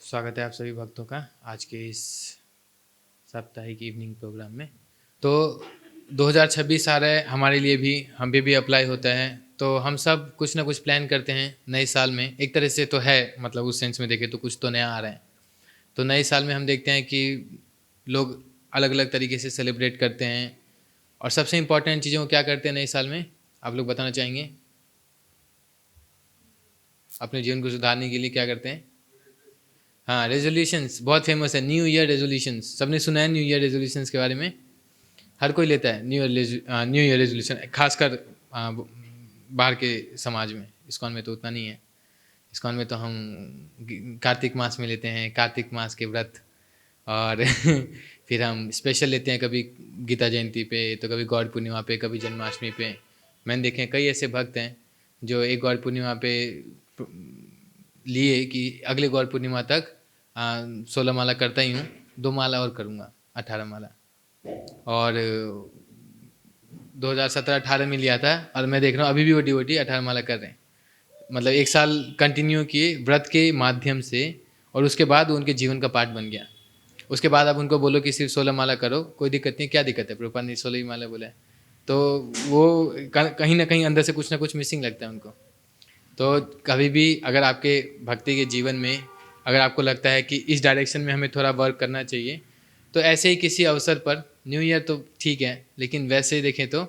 स्वागत है आप सभी भक्तों का आज के इस साप्ताहिक इवनिंग प्रोग्राम में। तो 2026 आ रहा है, हमारे लिए भी, हम पे भी अप्लाई होता है। तो हम सब कुछ ना कुछ प्लान करते हैं नए साल में। एक तरह से तो है, मतलब उस सेंस में देखें तो कुछ तो नया आ रहा है। तो नए साल में हम देखते हैं कि लोग अलग अलग तरीके से सेलिब्रेट करते हैं। और सबसे इम्पोर्टेंट चीज़ों को क्या करते हैं नए साल में, आप लोग बताना चाहेंगे? अपने जीवन को सुधारने के लिए क्या करते हैं? हाँ, रेजोल्यूशंस बहुत फेमस है। न्यू ईयर रेजोल्यूशंस, सबने सुना है न्यू ईयर रेजोल्यूशंस के बारे में? हर कोई लेता है न्यू ईयर रेजोल्यूशन, खासकर बाहर के समाज में। इस्कॉन में तो उतना नहीं है। इस्कॉन में तो हम कार्तिक मास में लेते हैं, कार्तिक मास के व्रत। और फिर हम स्पेशल लेते हैं, कभी गीता जयंती पे, तो कभी गौड़ पूर्णिमा पे, कभी जन्माष्टमी पे। मैंने देखे कई ऐसे भक्त हैं जो एक गौड़ पूर्णिमा पे लिए कि अगले गौर पूर्णिमा तक 16 माला करता ही हूँ, 2 माला और करूँगा, 18 माला। और 2017-18 में लिया था, और मैं देख रहा हूँ अभी भी वो डिवोटी 18 माला कर रहे हैं। मतलब 1 साल कंटिन्यू किए व्रत के माध्यम से, और उसके बाद वो उनके जीवन का पार्ट बन गया। उसके बाद आप उनको बोलो कि सिर्फ 16 माला करो, कोई दिक्कत नहीं। क्या दिक्कत है? प्रभुपाद ने 16 ही माला बोला है। तो वो कहीं ना कहीं अंदर से कुछ ना कुछ मिसिंग लगता है उनको। तो कभी भी अगर आपके भक्ति के जीवन में अगर आपको लगता है कि इस डायरेक्शन में हमें थोड़ा वर्क करना चाहिए, तो ऐसे ही किसी अवसर पर, न्यू ईयर तो ठीक है, लेकिन वैसे ही देखें तो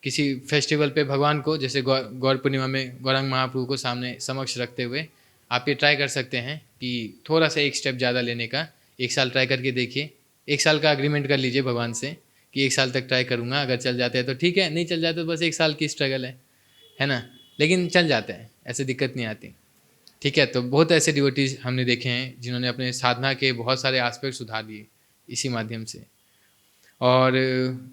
किसी फेस्टिवल पे भगवान को, जैसे गौर पूर्णिमा में गौरांग महाप्रभु को सामने समक्ष रखते हुए आप ये ट्राई कर सकते हैं कि थोड़ा सा एक स्टेप ज़्यादा लेने का। 1 साल ट्राई करके देखिए, 1 साल का अग्रीमेंट कर लीजिए भगवान से कि 1 साल तक ट्राई करूँगा, अगर चल जाता है तो ठीक है, नहीं चल जाता तो बस 1 साल की स्ट्रगल है ना। लेकिन चल जाता है, ऐसे दिक्कत नहीं आती। ठीक है, तो बहुत ऐसे डिवोटीज हमने देखे हैं जिन्होंने अपने साधना के बहुत सारे एस्पेक्ट सुधार लिए इसी माध्यम से। और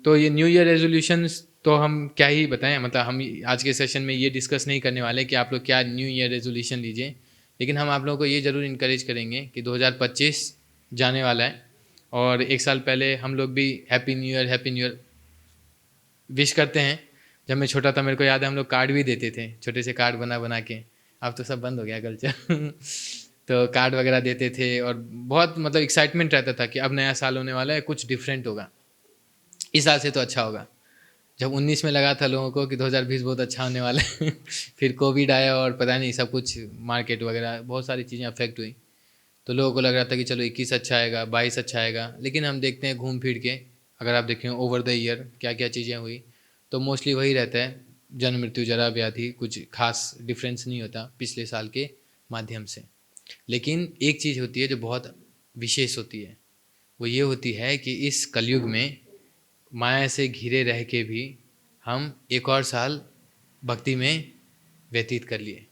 तो ये न्यू ईयर रेजोल्यूशंस तो हम क्या ही बताएं, मतलब हम आज के सेशन में ये डिस्कस नहीं करने वाले कि आप लोग क्या न्यू ईयर रेजोल्यूशन लीजिए। लेकिन हम आप लोगों को ये ज़रूर इनकरेज करेंगे कि 2025 जाने वाला है, और 1 साल पहले हम लोग भी हैप्पी न्यू ईयर विश करते हैं। जब मैं छोटा था, मेरे को याद है हम लोग कार्ड भी देते थे, छोटे से कार्ड बना बना के। अब तो सब बंद हो गया कल्चर। तो कार्ड वगैरह देते थे, और बहुत मतलब एक्साइटमेंट रहता था कि अब नया साल होने वाला है, कुछ डिफरेंट होगा, इस साल से तो अच्छा होगा। जब 19 में लगा था लोगों को कि 2020 बहुत अच्छा होने वाला है, फिर कोविड आया और पता नहीं सब कुछ, मार्केट वगैरह बहुत सारी चीज़ें अफेक्ट हुई। तो लोगों को लग रहा था कि चलो 21 अच्छा आएगा, 22 अच्छा आएगा। लेकिन हम देखते हैं घूम फिर के, अगर आप देखें ओवर द ईयर क्या क्या चीज़ें हुई, तो मोस्टली वही रहता है, जन्म मृत्यु जरा व्याधि, कुछ खास डिफरेंस नहीं होता पिछले साल के माध्यम से। लेकिन एक चीज़ होती है जो बहुत विशेष होती है, वो ये होती है कि इस कलयुग में माया से घिरे रह के भी हम एक और साल भक्ति में व्यतीत कर लिए,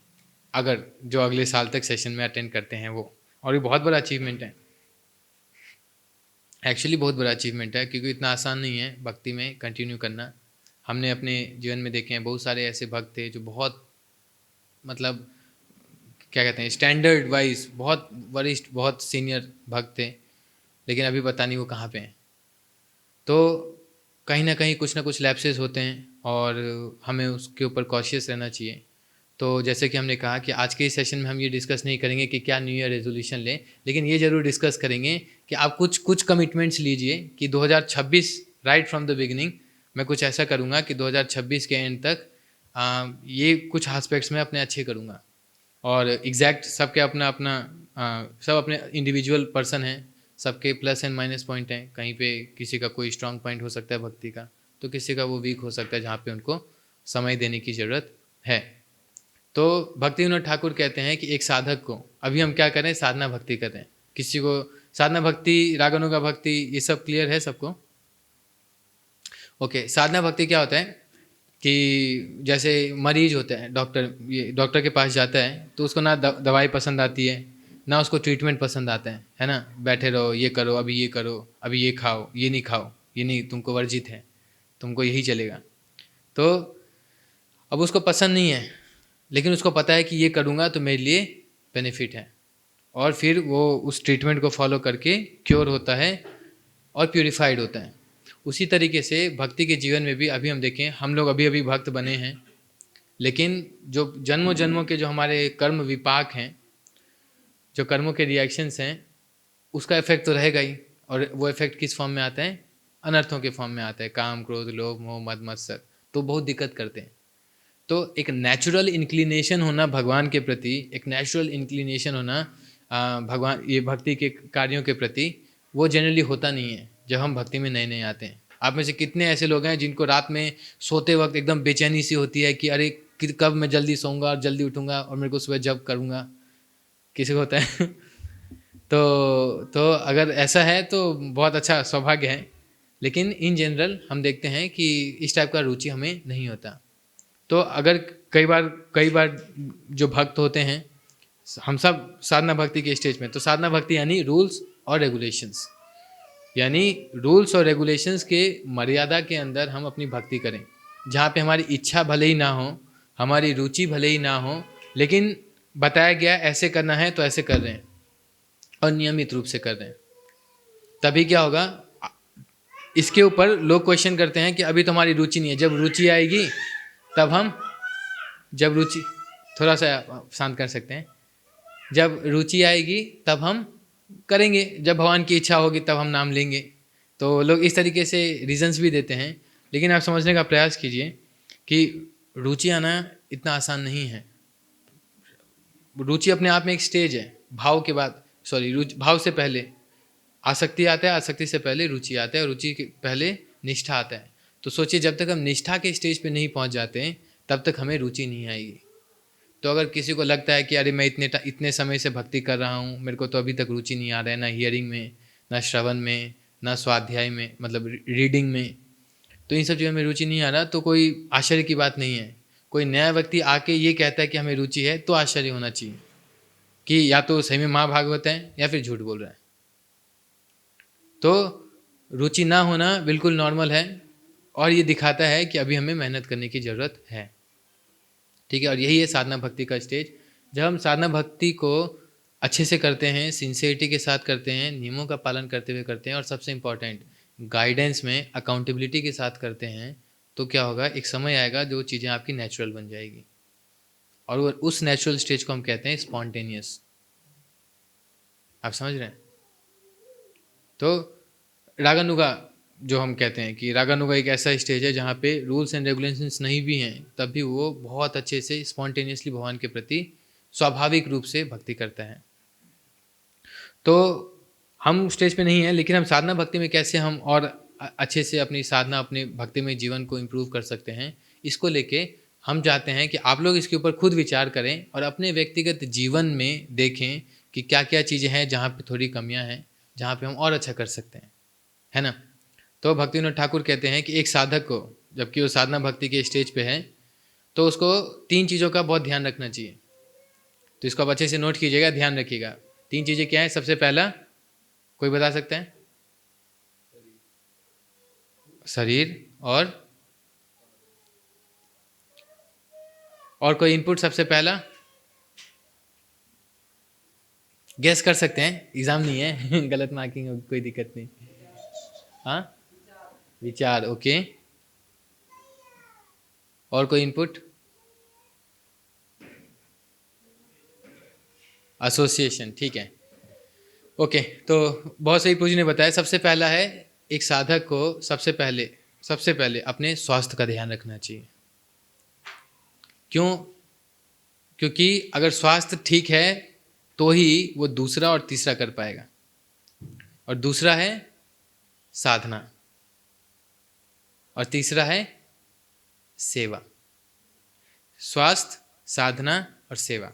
अगर जो अगले साल तक सेशन में अटेंड करते हैं वो। और ये बहुत बड़ा अचीवमेंट है, एक्चुअली बहुत बड़ा अचीवमेंट है, क्योंकि इतना आसान नहीं है भक्ति में कंटिन्यू करना। हमने अपने जीवन में देखे हैं बहुत सारे ऐसे भक्त थे जो बहुत, मतलब क्या कहते हैं, स्टैंडर्ड वाइज बहुत वरिष्ठ, बहुत सीनियर भक्त थे, लेकिन अभी पता नहीं वो कहाँ पे हैं। तो कहीं ना कुछ लैप्सेस होते हैं, और हमें उसके ऊपर कॉशियस रहना चाहिए। तो जैसे कि हमने कहा कि आज के इस सेशन में हम ये डिस्कस नहीं करेंगे कि क्या न्यू ईयर रेजोल्यूशन लें, लेकिन ये ज़रूर डिस्कस करेंगे कि आप कुछ कुछ कमिटमेंट्स लीजिए कि 2026 राइट फ्रॉम द बिगिनिंग मैं कुछ ऐसा करूँगा कि 2026 के एंड तक ये कुछ एस्पेक्ट्स में अपने अच्छे करूँगा। और एग्जैक्ट सबके अपना अपना सब अपने इंडिविजुअल पर्सन हैं, सबके प्लस एंड माइनस पॉइंट हैं। कहीं पे किसी का कोई स्ट्रांग पॉइंट हो सकता है भक्ति का, तो किसी का वो वीक हो सकता है, जहाँ पे उनको समय देने की ज़रूरत है। तो भक्ति विनोद ठाकुर कहते हैं कि एक साधक को, अभी हम क्या करें, साधना भक्ति करें। किसी को साधना भक्ति, रागनुगा भक्ति, ये सब क्लियर है सबको? ओके, साधना भक्ति क्या होता है कि जैसे मरीज होता है, डॉक्टर के पास जाता है, तो उसको ना दवाई पसंद आती है, ना उसको ट्रीटमेंट पसंद आता है ना। बैठे रहो, ये करो, अभी ये करो, अभी ये खाओ, ये नहीं खाओ, ये नहीं, तुमको वर्जित है, तुमको यही चलेगा। तो अब उसको पसंद नहीं है, लेकिन उसको पता है कि ये करूँगा तो मेरे लिए बेनिफिट है, और फिर वो उस ट्रीटमेंट को फॉलो करके क्योर होता है और प्यूरिफाइड होता है। उसी तरीके से भक्ति के जीवन में भी, अभी हम देखें, हम लोग अभी अभी भक्त बने हैं, लेकिन जो जन्मों जन्मों के जो हमारे कर्म विपाक हैं, जो कर्मों के रिएक्शंस हैं उसका इफेक्ट तो रहेगा ही, और वो इफेक्ट किस फॉर्म में आता है? अनर्थों के फॉर्म में आता है, काम क्रोध लोभ मोह मद मत्सर, तो बहुत दिक्कत करते हैं। तो एक नेचुरल इंक्लिनेशन होना भगवान के प्रति, एक नेचुरल इंक्लिनेशन होना भगवान ये भक्ति के कार्यों के प्रति, वो जनरली होता नहीं है जब हम भक्ति में नए नए आते हैं। आप में से कितने ऐसे लोग हैं जिनको रात में सोते वक्त एकदम बेचैनी सी होती है कि अरे कब मैं जल्दी सोऊंगा और जल्दी उठूंगा और मेरे को सुबह जब करूंगा? किसी को होता है? तो अगर ऐसा है तो बहुत अच्छा सौभाग्य है, लेकिन इन जनरल हम देखते हैं कि इस टाइप का रुचि हमें नहीं होता। तो अगर कई बार जो भक्त होते हैं, हम सब साधना भक्ति के स्टेज में, तो साधना भक्ति यानी रूल्स और रेगुलेशंस, यानी रूल्स और रेगुलेशंस के मर्यादा के अंदर हम अपनी भक्ति करें, जहाँ पे हमारी इच्छा भले ही ना हो, हमारी रुचि भले ही ना हो, लेकिन बताया गया ऐसे करना है तो ऐसे कर रहे हैं और नियमित रूप से कर रहे हैं। तभी क्या होगा, इसके ऊपर लोग क्वेश्चन करते हैं कि अभी तो हमारी रुचि नहीं है, जब रुचि आएगी तब हम, जब रुचि, थोड़ा सा शांत कर सकते हैं, जब रुचि आएगी तब हम करेंगे, जब भगवान की इच्छा होगी तब हम नाम लेंगे। तो लोग इस तरीके से रीजंस भी देते हैं, लेकिन आप समझने का प्रयास कीजिए कि रुचि आना इतना आसान नहीं है। रुचि अपने आप में एक स्टेज है, भाव के बाद, भाव से पहले आसक्ति आता है, आसक्ति से पहले रुचि आता है, और रुचि के पहले निष्ठा आता है। तो सोचिए, जब तक हम निष्ठा के स्टेज पे नहीं पहुंच जाते हैं तब तक हमें रुचि नहीं आएगी। तो अगर किसी को लगता है कि अरे मैं इतने समय से भक्ति कर रहा हूँ, मेरे को तो अभी तक रुचि नहीं आ रहा है, ना हियरिंग में, ना श्रवण में, ना स्वाध्याय में, मतलब रीडिंग में, तो इन सब चीज़ों में रुचि नहीं आ रहा, तो कोई आश्चर्य की बात नहीं है। कोई नया व्यक्ति आके ये कहता है कि हमें रुचि है, तो आश्चर्य होना चाहिए कि या तो सही में महाभागवत है या फिर झूठ बोल रहा है। तो रुचि ना होना बिल्कुल नॉर्मल है, और ये दिखाता है कि अभी हमें मेहनत करने की ज़रूरत है। ठीक है, और यही है साधना भक्ति का स्टेज। जब हम साधना भक्ति को अच्छे से करते हैं, सिंसियरिटी के साथ करते हैं, नियमों का पालन करते हुए करते हैं, और सबसे इम्पॉर्टेंट गाइडेंस में अकाउंटेबिलिटी के साथ करते हैं, तो क्या होगा, एक समय आएगा जो चीज़ें आपकी नेचुरल बन जाएगी, और उस नेचुरल स्टेज को हम कहते हैं स्पॉन्टेनियस। आप समझ रहे हैं? तो रागानुगा, जो हम कहते हैं कि रागानुगा एक ऐसा स्टेज है जहाँ पे रूल्स एंड रेगुलेशंस नहीं भी हैं, तब भी वो बहुत अच्छे से स्पॉन्टेनियसली भगवान के प्रति स्वाभाविक रूप से भक्ति करता है। तो हम स्टेज पे नहीं हैं, लेकिन हम साधना भक्ति में कैसे हम और अच्छे से अपनी साधना, अपने भक्ति में जीवन को इम्प्रूव कर सकते हैं, इसको लेके हम चाहते हैं कि आप लोग इसके ऊपर खुद विचार करें और अपने व्यक्तिगत जीवन में देखें कि क्या क्या चीज़ें हैं जहाँ पे थोड़ी कमियाँ हैं, जहाँ पे हम और अच्छा कर सकते हैं, है ना। तो भक्तिविनोद ठाकुर कहते हैं कि एक साधक को, जबकि वो साधना भक्ति के स्टेज पे है, तो उसको 3 चीज़ों का बहुत ध्यान रखना चाहिए। तो इसको आप अच्छे से नोट कीजिएगा, ध्यान रखिएगा। 3 चीज़ें क्या है? सबसे पहला, कोई बता सकते हैं? शरीर, और कोई इनपुट सबसे पहला गेस कर सकते हैं, एग्जाम नहीं है गलत मार्किंग होगी, कोई दिक्कत नहीं। हाँ, विचार, ओके। और कोई इनपुट? एसोसिएशन, ठीक है, ओके। तो बहुत सही पूजी ने बताया, सबसे पहला है एक साधक को सबसे पहले अपने स्वास्थ्य का ध्यान रखना चाहिए। क्यों? क्योंकि अगर स्वास्थ्य ठीक है तो ही वो दूसरा और तीसरा कर पाएगा, और दूसरा है साधना, और तीसरा है सेवा। स्वास्थ्य, साधना और सेवा,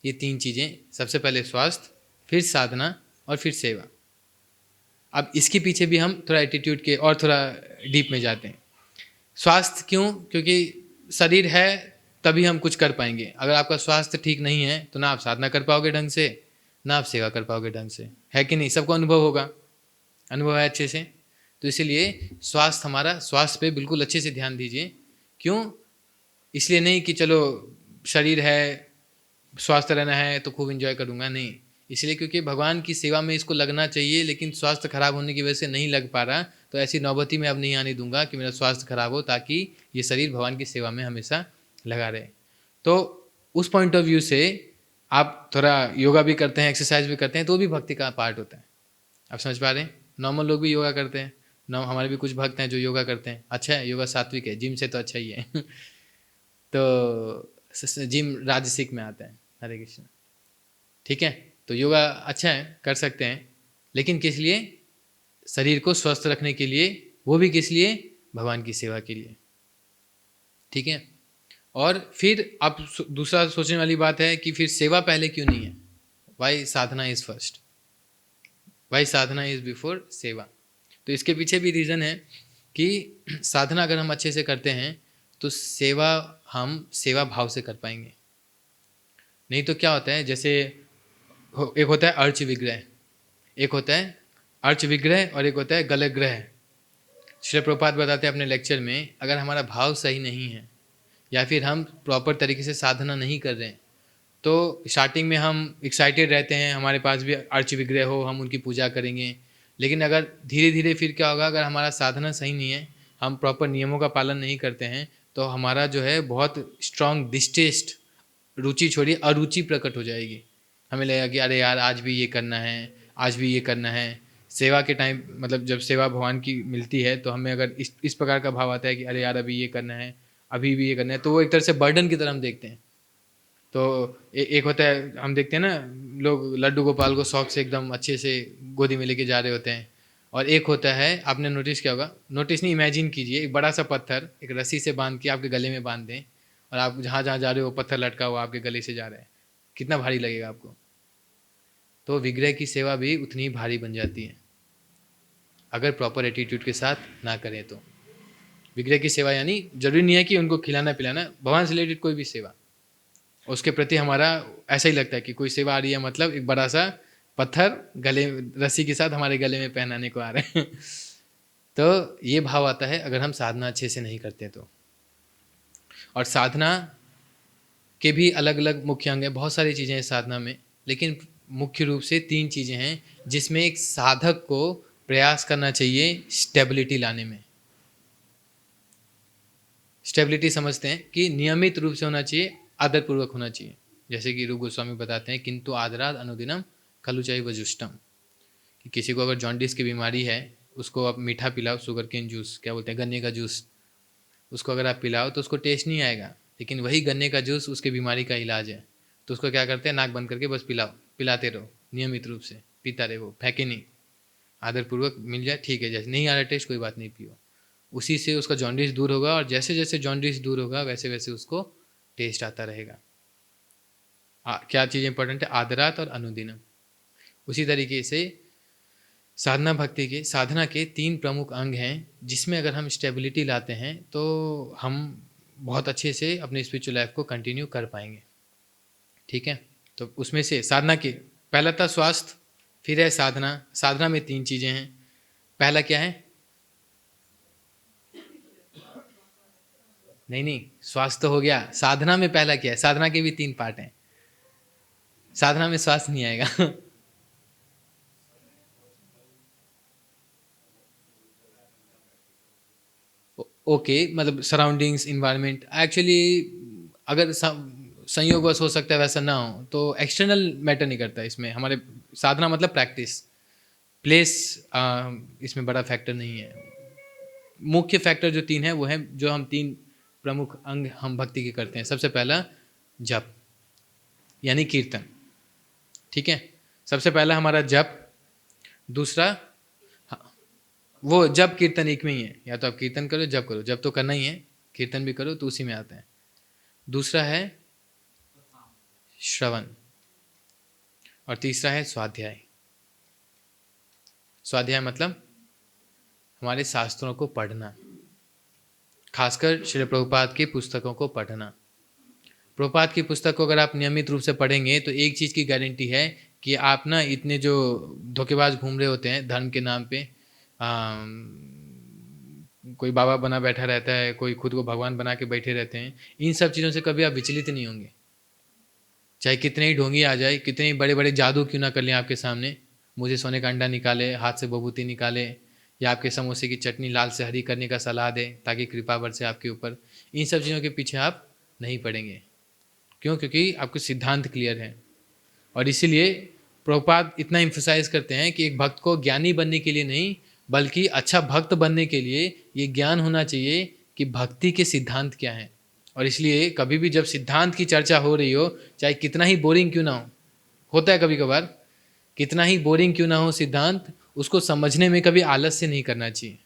ये 3 चीज़ें, सबसे पहले स्वास्थ्य, फिर साधना और फिर सेवा। अब इसके पीछे भी हम थोड़ा एटीट्यूड के और थोड़ा डीप में जाते हैं। स्वास्थ्य क्यों? क्योंकि शरीर है तभी हम कुछ कर पाएंगे। अगर आपका स्वास्थ्य ठीक नहीं है तो ना आप साधना कर पाओगे ढंग से, ना आप सेवा कर पाओगे ढंग से, है कि नहीं? सबको अनुभव होगा, अनुभव है अच्छे से। तो इसीलिए स्वास्थ्य पे बिल्कुल अच्छे से ध्यान दीजिए। क्यों? इसलिए नहीं कि चलो शरीर है, स्वस्थ रहना है तो खूब एंजॉय करूँगा, नहीं, इसलिए क्योंकि भगवान की सेवा में इसको लगना चाहिए, लेकिन स्वास्थ्य खराब होने की वजह से नहीं लग पा रहा, तो ऐसी नौबती में अब नहीं आने दूंगा कि मेरा स्वास्थ्य खराब हो, ताकि ये शरीर भगवान की सेवा में हमेशा लगा रहे। तो उस पॉइंट ऑफ व्यू से आप थोड़ा योगा भी करते हैं, एक्सरसाइज भी करते हैं, तो भी भक्ति का पार्ट होता है। आप समझ पा रहे हैं? नॉर्मल लोग भी योगा करते हैं, हमारे भी कुछ भक्त हैं जो योगा करते हैं, अच्छा है, योगा सात्विक है, जिम से तो अच्छा ही है तो जिम राजसिक में आता है। हरे कृष्ण। ठीक है, तो योगा अच्छा है, कर सकते हैं, लेकिन किस लिए? शरीर को स्वस्थ रखने के लिए, वो भी किस लिए? भगवान की सेवा के लिए। ठीक है, और फिर आप दूसरा सोचने वाली बात है कि फिर सेवा पहले क्यों नहीं है? Why sadhana is first, why sadhana is before seva. तो इसके पीछे भी रीज़न है कि साधना अगर हम अच्छे से करते हैं तो सेवा हम सेवा भाव से कर पाएंगे। नहीं तो क्या होता है, जैसे एक होता है अर्च विग्रह, एक होता है अर्च विग्रह और एक होता है गलग्रह। श्री प्रभुपाद बताते हैं अपने लेक्चर में, अगर हमारा भाव सही नहीं है या फिर हम प्रॉपर तरीके से साधना नहीं कर रहे हैं, तो स्टार्टिंग में हम एक्साइटेड रहते हैं, हमारे पास भी अर्च विग्रह हो, हम उनकी पूजा करेंगे, लेकिन अगर धीरे धीरे फिर क्या होगा, अगर हमारा साधना सही नहीं है, हम प्रॉपर नियमों का पालन नहीं करते हैं, तो हमारा जो है बहुत स्ट्रांग डिस्टेस्ट, रुचि छोड़िए अरुचि प्रकट हो जाएगी। हमें लगेगा कि अरे यार आज भी ये करना है, आज भी ये करना है। सेवा के टाइम, मतलब जब सेवा भगवान की मिलती है तो हमें अगर इस प्रकार का भाव आता है कि अरे यार अभी ये करना है, अभी भी ये करना है, तो वो एक तरह से बर्डन की तरह हम देखते हैं। तो एक होता है, हम देखते हैं ना, लोग लड्डू गोपाल को शौक से एकदम अच्छे से गोदी में लेके जा रहे होते हैं, और एक होता है, आपने नोटिस किया होगा, नोटिस नहीं, इमेजिन कीजिए, एक बड़ा सा पत्थर एक रस्सी से बांध के आपके गले में बांध दें, और आप जहाँ जहाँ जा रहे हो पत्थर लटका हुआ आपके गले से जा रहा है, कितना भारी लगेगा आपको? तो विग्रह की सेवा भी उतनी ही भारी बन जाती है अगर प्रॉपर एटीट्यूड के साथ ना करें तो। विग्रह की सेवा यानी जरूरी नहीं है कि उनको खिलाना पिलाना, भगवान से रिलेटेड कोई भी सेवा, उसके प्रति हमारा ऐसा ही लगता है कि कोई सेवा आ रही है, मतलब एक बड़ा सा पत्थर गले, रस्सी के साथ हमारे गले में पहनाने को आ रहे हैं तो ये भाव आता है अगर हम साधना अच्छे से नहीं करते तो। और साधना के भी अलग अलग मुख्य अंग हैं, बहुत सारी चीज़ें हैं साधना में, लेकिन मुख्य रूप से 3 चीज़ें हैं जिसमें एक साधक को प्रयास करना चाहिए स्टेबिलिटी लाने में। स्टेबिलिटी समझते हैं कि नियमित रूप से होना चाहिए, आदरपूर्वक होना चाहिए। जैसे कि रूप गोस्वामी बताते हैं, किंतु आदराद अनुदिनम खलु चैव जुष्टम, कि किसी को अगर जॉन्डिस की बीमारी है, उसको आप मीठा पिलाओ, शुगर केन जूस, क्या बोलते हैं, गन्ने का जूस, उसको अगर आप पिलाओ तो उसको टेस्ट नहीं आएगा, लेकिन वही गन्ने का जूस उसके बीमारी का इलाज है, तो उसको क्या करते हैं, नाक बंद करके बस पिलाओ, पिलाते रहो नियमित रूप से, पीता रहे, वो फेंके नहीं, आदरपूर्वक मिल जाए ठीक है, जैसे नहीं आ रहा टेस्ट कोई बात नहीं, पियो, उसी से उसका जॉन्डिस दूर होगा, और जैसे जैसे जॉन्डिस दूर होगा वैसे वैसे उसको टेस्ट आता रहेगा। क्या चीज़ इंपॉर्टेंट है? आदरात और अनुदिनम। उसी तरीके से साधना भक्ति के, साधना के 3 प्रमुख अंग हैं जिसमें अगर हम स्टेबिलिटी लाते हैं तो हम बहुत अच्छे से अपनी स्पिरिचुअल लाइफ को कंटिन्यू कर पाएंगे। ठीक है, तो उसमें से साधना के पहला था स्वास्थ्य, फिर है साधना। साधना में 3 चीज़ें हैं। पहला क्या है? नहीं, स्वास्थ्य तो हो गया, साधना में पहला क्या है? साधना के भी 3 पार्ट हैं, साधना में स्वास्थ्य नहीं आएगा ओके, मतलब सराउंडिंग्स, इन्वायरमेंट, एक्चुअली अगर संयोगवश हो सकता है वैसा ना हो, तो एक्सटर्नल मैटर नहीं करता इसमें। हमारे साधना मतलब प्रैक्टिस, प्लेस इसमें बड़ा फैक्टर नहीं है। मुख्य फैक्टर जो 3 है वो है, जो हम 3 प्रमुख अंग हम भक्ति के करते हैं। सबसे पहला जप यानी कीर्तन, ठीक है, सबसे पहला हमारा जप। दूसरा, वो जप कीर्तन एक में ही है, या तो आप कीर्तन करो जप करो, जप तो करना ही है, कीर्तन भी करो तो उसी में आता है। दूसरा है श्रवण, और तीसरा है स्वाध्याय। स्वाध्याय मतलब हमारे शास्त्रों को पढ़ना, खासकर श्री प्रभुपाद की पुस्तकों को पढ़ना। प्रभुपाद की पुस्तक को अगर आप नियमित रूप से पढ़ेंगे तो एक चीज़ की गारंटी है कि आप ना, इतने जो धोखेबाज घूम रहे होते हैं धर्म के नाम पे, कोई बाबा बना बैठा रहता है, कोई खुद को भगवान बना के बैठे रहते हैं, इन सब चीज़ों से कभी आप विचलित नहीं होंगे। चाहे कितने ही ढोंगी आ जाए, कितने ही बड़े बड़े जादू क्यों ना कर लें आपके सामने, मुझे सोने का अंडा निकाले, हाथ से बबूती निकाले, या आपके समोसे की चटनी लाल से हरी करने का सलाह दे ताकि कृपा बरसे आपके ऊपर, इन सब चीज़ों के पीछे आप नहीं पड़ेंगे। क्यों? क्योंकि आपके सिद्धांत क्लियर है। और इसीलिए प्रभुपाद इतना इम्फसाइज करते हैं कि एक भक्त को ज्ञानी बनने के लिए नहीं, बल्कि अच्छा भक्त बनने के लिए ये ज्ञान होना चाहिए कि भक्ति के सिद्धांत क्या हैं। और इसलिए कभी भी जब सिद्धांत की चर्चा हो रही हो, चाहे कितना ही बोरिंग क्यों ना हो, होता है कभी कभार, कितना ही बोरिंग क्यों ना हो सिद्धांत, उसको समझने में कभी आलस से नहीं करना चाहिए।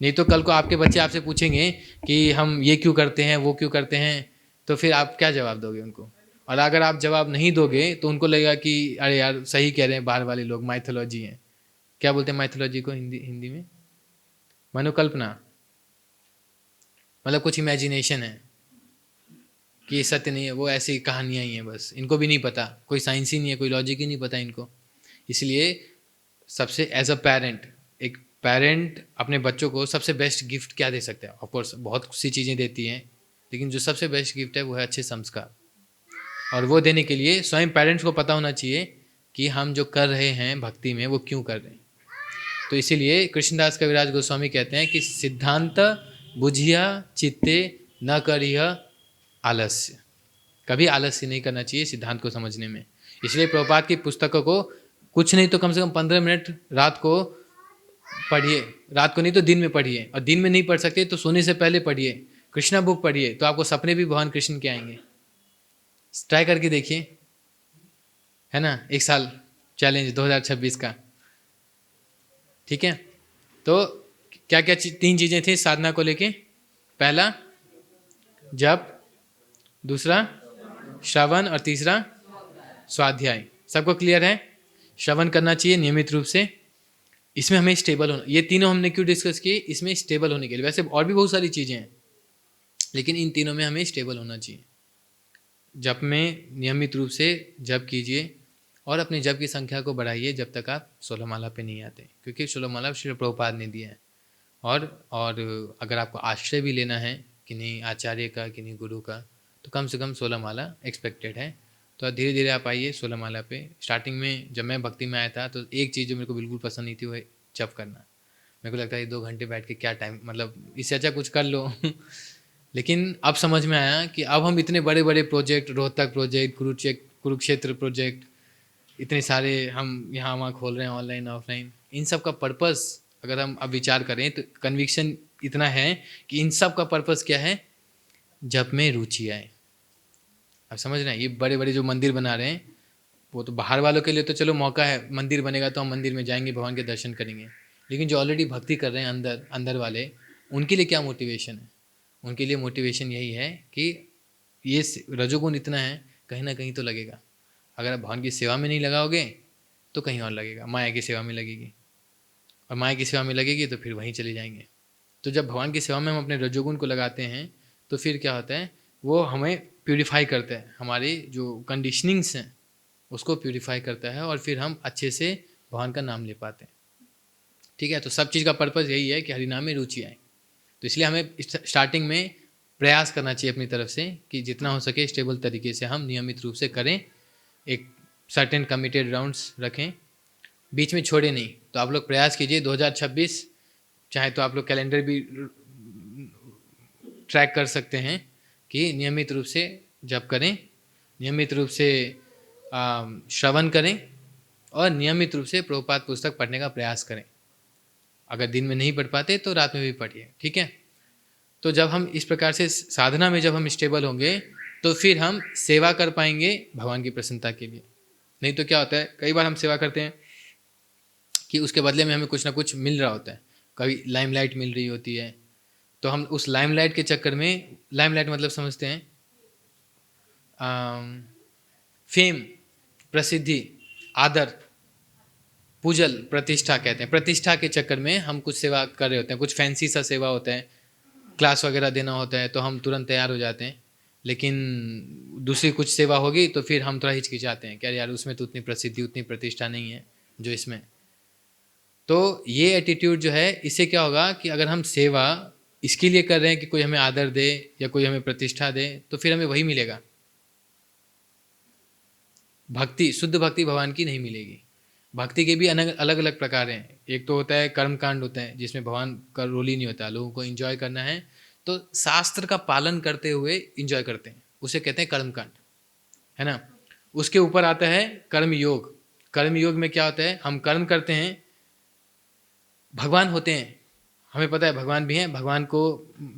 नहीं तो कल को आपके बच्चे आपसे पूछेंगे कि हम ये क्यों करते हैं, वो क्यों करते हैं, तो फिर आप क्या जवाब दोगे उनको? और अगर आप जवाब नहीं दोगे तो उनको लगेगा कि अरे यार सही कह रहे हैं बाहर वाले लोग, माइथोलॉजी है। क्या बोलते हैं माइथोलॉजी को हिंदी में? मनोकल्पना, मतलब कुछ इमेजिनेशन है कि ये सत्य नहीं है, वो ऐसी कहानियाँ ही हैं बस, इनको भी नहीं पता, कोई साइंस ही नहीं है, कोई लॉजिक ही नहीं पता इनको। इसलिए सबसे एज अ पेरेंट, एक पेरेंट अपने बच्चों को सबसे बेस्ट गिफ्ट क्या दे सकते हैं? ऑफकोर्स बहुत सी चीज़ें देती हैं, लेकिन जो सबसे बेस्ट गिफ्ट है वो है अच्छे संस्कार। और वो देने के लिए स्वयं पेरेंट्स को पता होना चाहिए कि हम जो कर रहे हैं भक्ति में वो क्यों कर रहे हैं। तो इसीलिए कृष्णदास कविराज गोस्वामी कहते हैं कि सिद्धांत बुझिया चित्ते न करिह आलस्य, कभी आलस्य नहीं करना चाहिए सिद्धांत को समझने में। इसलिए प्रभुपाद की पुस्तकों को कुछ नहीं तो कम से कम 15 मिनट रात को पढ़िए, रात को नहीं तो दिन में पढ़िए, और दिन में नहीं पढ़ सकते तो सोने से पहले पढ़िए, कृष्णा बुक पढ़िए, तो आपको सपने भी भगवान कृष्ण के आएंगे। ट्राई करके देखिए, है ना, एक साल चैलेंज 2026 का, ठीक है। तो क्या क्या 3 चीज़ें थी साधना को लेके? पहला जप, दूसरा श्रवण, और तीसरा स्वाध्याय। सबको क्लियर है? श्रवण करना चाहिए नियमित रूप से, इसमें हमें स्टेबल होना, ये तीनों हमने क्यों डिस्कस किए? इसमें स्टेबल होने के लिए। वैसे और भी बहुत सारी चीज़ें हैं, लेकिन इन तीनों में हमें स्टेबल होना चाहिए। जप में नियमित रूप से जप कीजिए, और अपने जप की संख्या को बढ़ाइए जब तक आप 16 माला पे नहीं आते, क्योंकि 16 माला श्री प्रभुपाद ने दिया है। और अगर आपको आश्रय भी लेना है किन्हीं आचार्य का, किन्हीं गुरु का, तो कम से कम 16 माला एक्सपेक्टेड है। तो धीरे धीरे आप आइए 16 माला पे। स्टार्टिंग में जब मैं भक्ति में आया था तो एक चीज़ जो मेरे को बिल्कुल पसंद नहीं थी वो है जप करना। मेरे को लगता है 2 घंटे बैठ के क्या टाइम, मतलब इससे अच्छा कुछ कर लो लेकिन अब समझ में आया कि अब हम इतने बड़े बड़े project, Rohtak project, Kurukshetra project, इतने सारे हम यहाँ वहाँ खोल रहे हैं, ऑनलाइन ऑफलाइन, इन सब का पर्पस अगर हम अब विचार करें तो कन्विक्शन इतना है कि इन सब का पर्पस क्या है? जप में रुचि आए। अब समझ रहे हैं? ये बड़े बड़े जो मंदिर बना रहे हैं वो तो बाहर वालों के लिए तो चलो मौका है, मंदिर बनेगा तो हम मंदिर में जाएंगे, भगवान के दर्शन करेंगे, लेकिन जो ऑलरेडी भक्ति कर रहे हैं अंदर अंदर वाले, उनके लिए क्या मोटिवेशन है? उनके लिए मोटिवेशन यही है कि ये रजोगुण इतना है, कहीं ना कहीं तो लगेगा। अगर आप भगवान की सेवा में नहीं लगाओगे तो कहीं और लगेगा, माया की सेवा में लगेगी, और माया की सेवा में लगेगी तो फिर वहीं चले जाएंगे। तो जब भगवान की सेवा में हम अपने रजोगुण को लगाते हैं तो फिर क्या होता है? वो हमें प्यूरिफाई करता है, हमारी जो कंडीशनिंग्स हैं उसको प्यूरिफाई करता है, और फिर हम अच्छे से भगवान का नाम ले पाते हैं। ठीक है, तो सब चीज़ का पर्पज़ यही है कि हरिनाम में रुचि आए। तो इसलिए हमें स्टार्टिंग में प्रयास करना चाहिए अपनी तरफ से कि जितना हो सके स्टेबल तरीके से हम नियमित रूप से करें, एक सर्टेन कमिटेड राउंड्स रखें, बीच में छोड़े नहीं। तो आप लोग प्रयास कीजिए 2026, चाहे तो आप लोग कैलेंडर भी ट्रैक कर सकते हैं कि नियमित रूप से जप करें, नियमित रूप से श्रवण करें, और नियमित रूप से प्रभुपाद पुस्तक पढ़ने का प्रयास करें। अगर दिन में नहीं पढ़ पाते तो रात में भी पढ़िए, ठीक है। तो जब हम इस प्रकार से साधना में जब हम स्टेबल होंगे तो फिर हम सेवा कर पाएंगे भगवान की प्रसन्नता के लिए। नहीं तो क्या होता है, कई बार हम सेवा करते हैं कि उसके बदले में हमें कुछ ना कुछ मिल रहा होता है, कभी लाइमलाइट मिल रही होती है, तो हम उस लाइमलाइट के चक्कर में, लाइमलाइट मतलब समझते हैं फेम, प्रसिद्धि, आदर, पूजल, प्रतिष्ठा कहते हैं। प्रतिष्ठा के चक्कर में हम कुछ सेवा कर रहे होते हैं, कुछ फैंसी सा सेवा होता है, क्लास वगैरह देना होता है तो हम तुरंत तैयार हो जाते हैं, लेकिन दूसरी कुछ सेवा होगी तो फिर हम थोड़ा हिचकिचाते हैं, क्या यार उसमें तो उतनी प्रसिद्धि, उतनी प्रतिष्ठा नहीं है जो इसमें। तो ये एटीट्यूड जो है, इससे क्या होगा कि अगर हम सेवा इसके लिए कर रहे हैं कि कोई हमें आदर दे या कोई हमें प्रतिष्ठा दे, तो फिर हमें वही मिलेगा। भक्ति, शुद्ध भक्ति भगवान की नहीं मिलेगी। भक्ति के भी अलग अलग प्रकार हैं। एक तो होता है कर्म कांड होता है, जिसमें भगवान का रोल ही नहीं होता, लोगों को एंजॉय करना है तो शास्त्र का पालन करते हुए एंजॉय करते हैं, उसे कहते हैं कर्म कांड, है ना। उसके ऊपर आता है कर्म योग। कर्म योग में क्या होता है, हम कर्म करते हैं, भगवान होते हैं, हमें पता है भगवान भी हैं, भगवान को,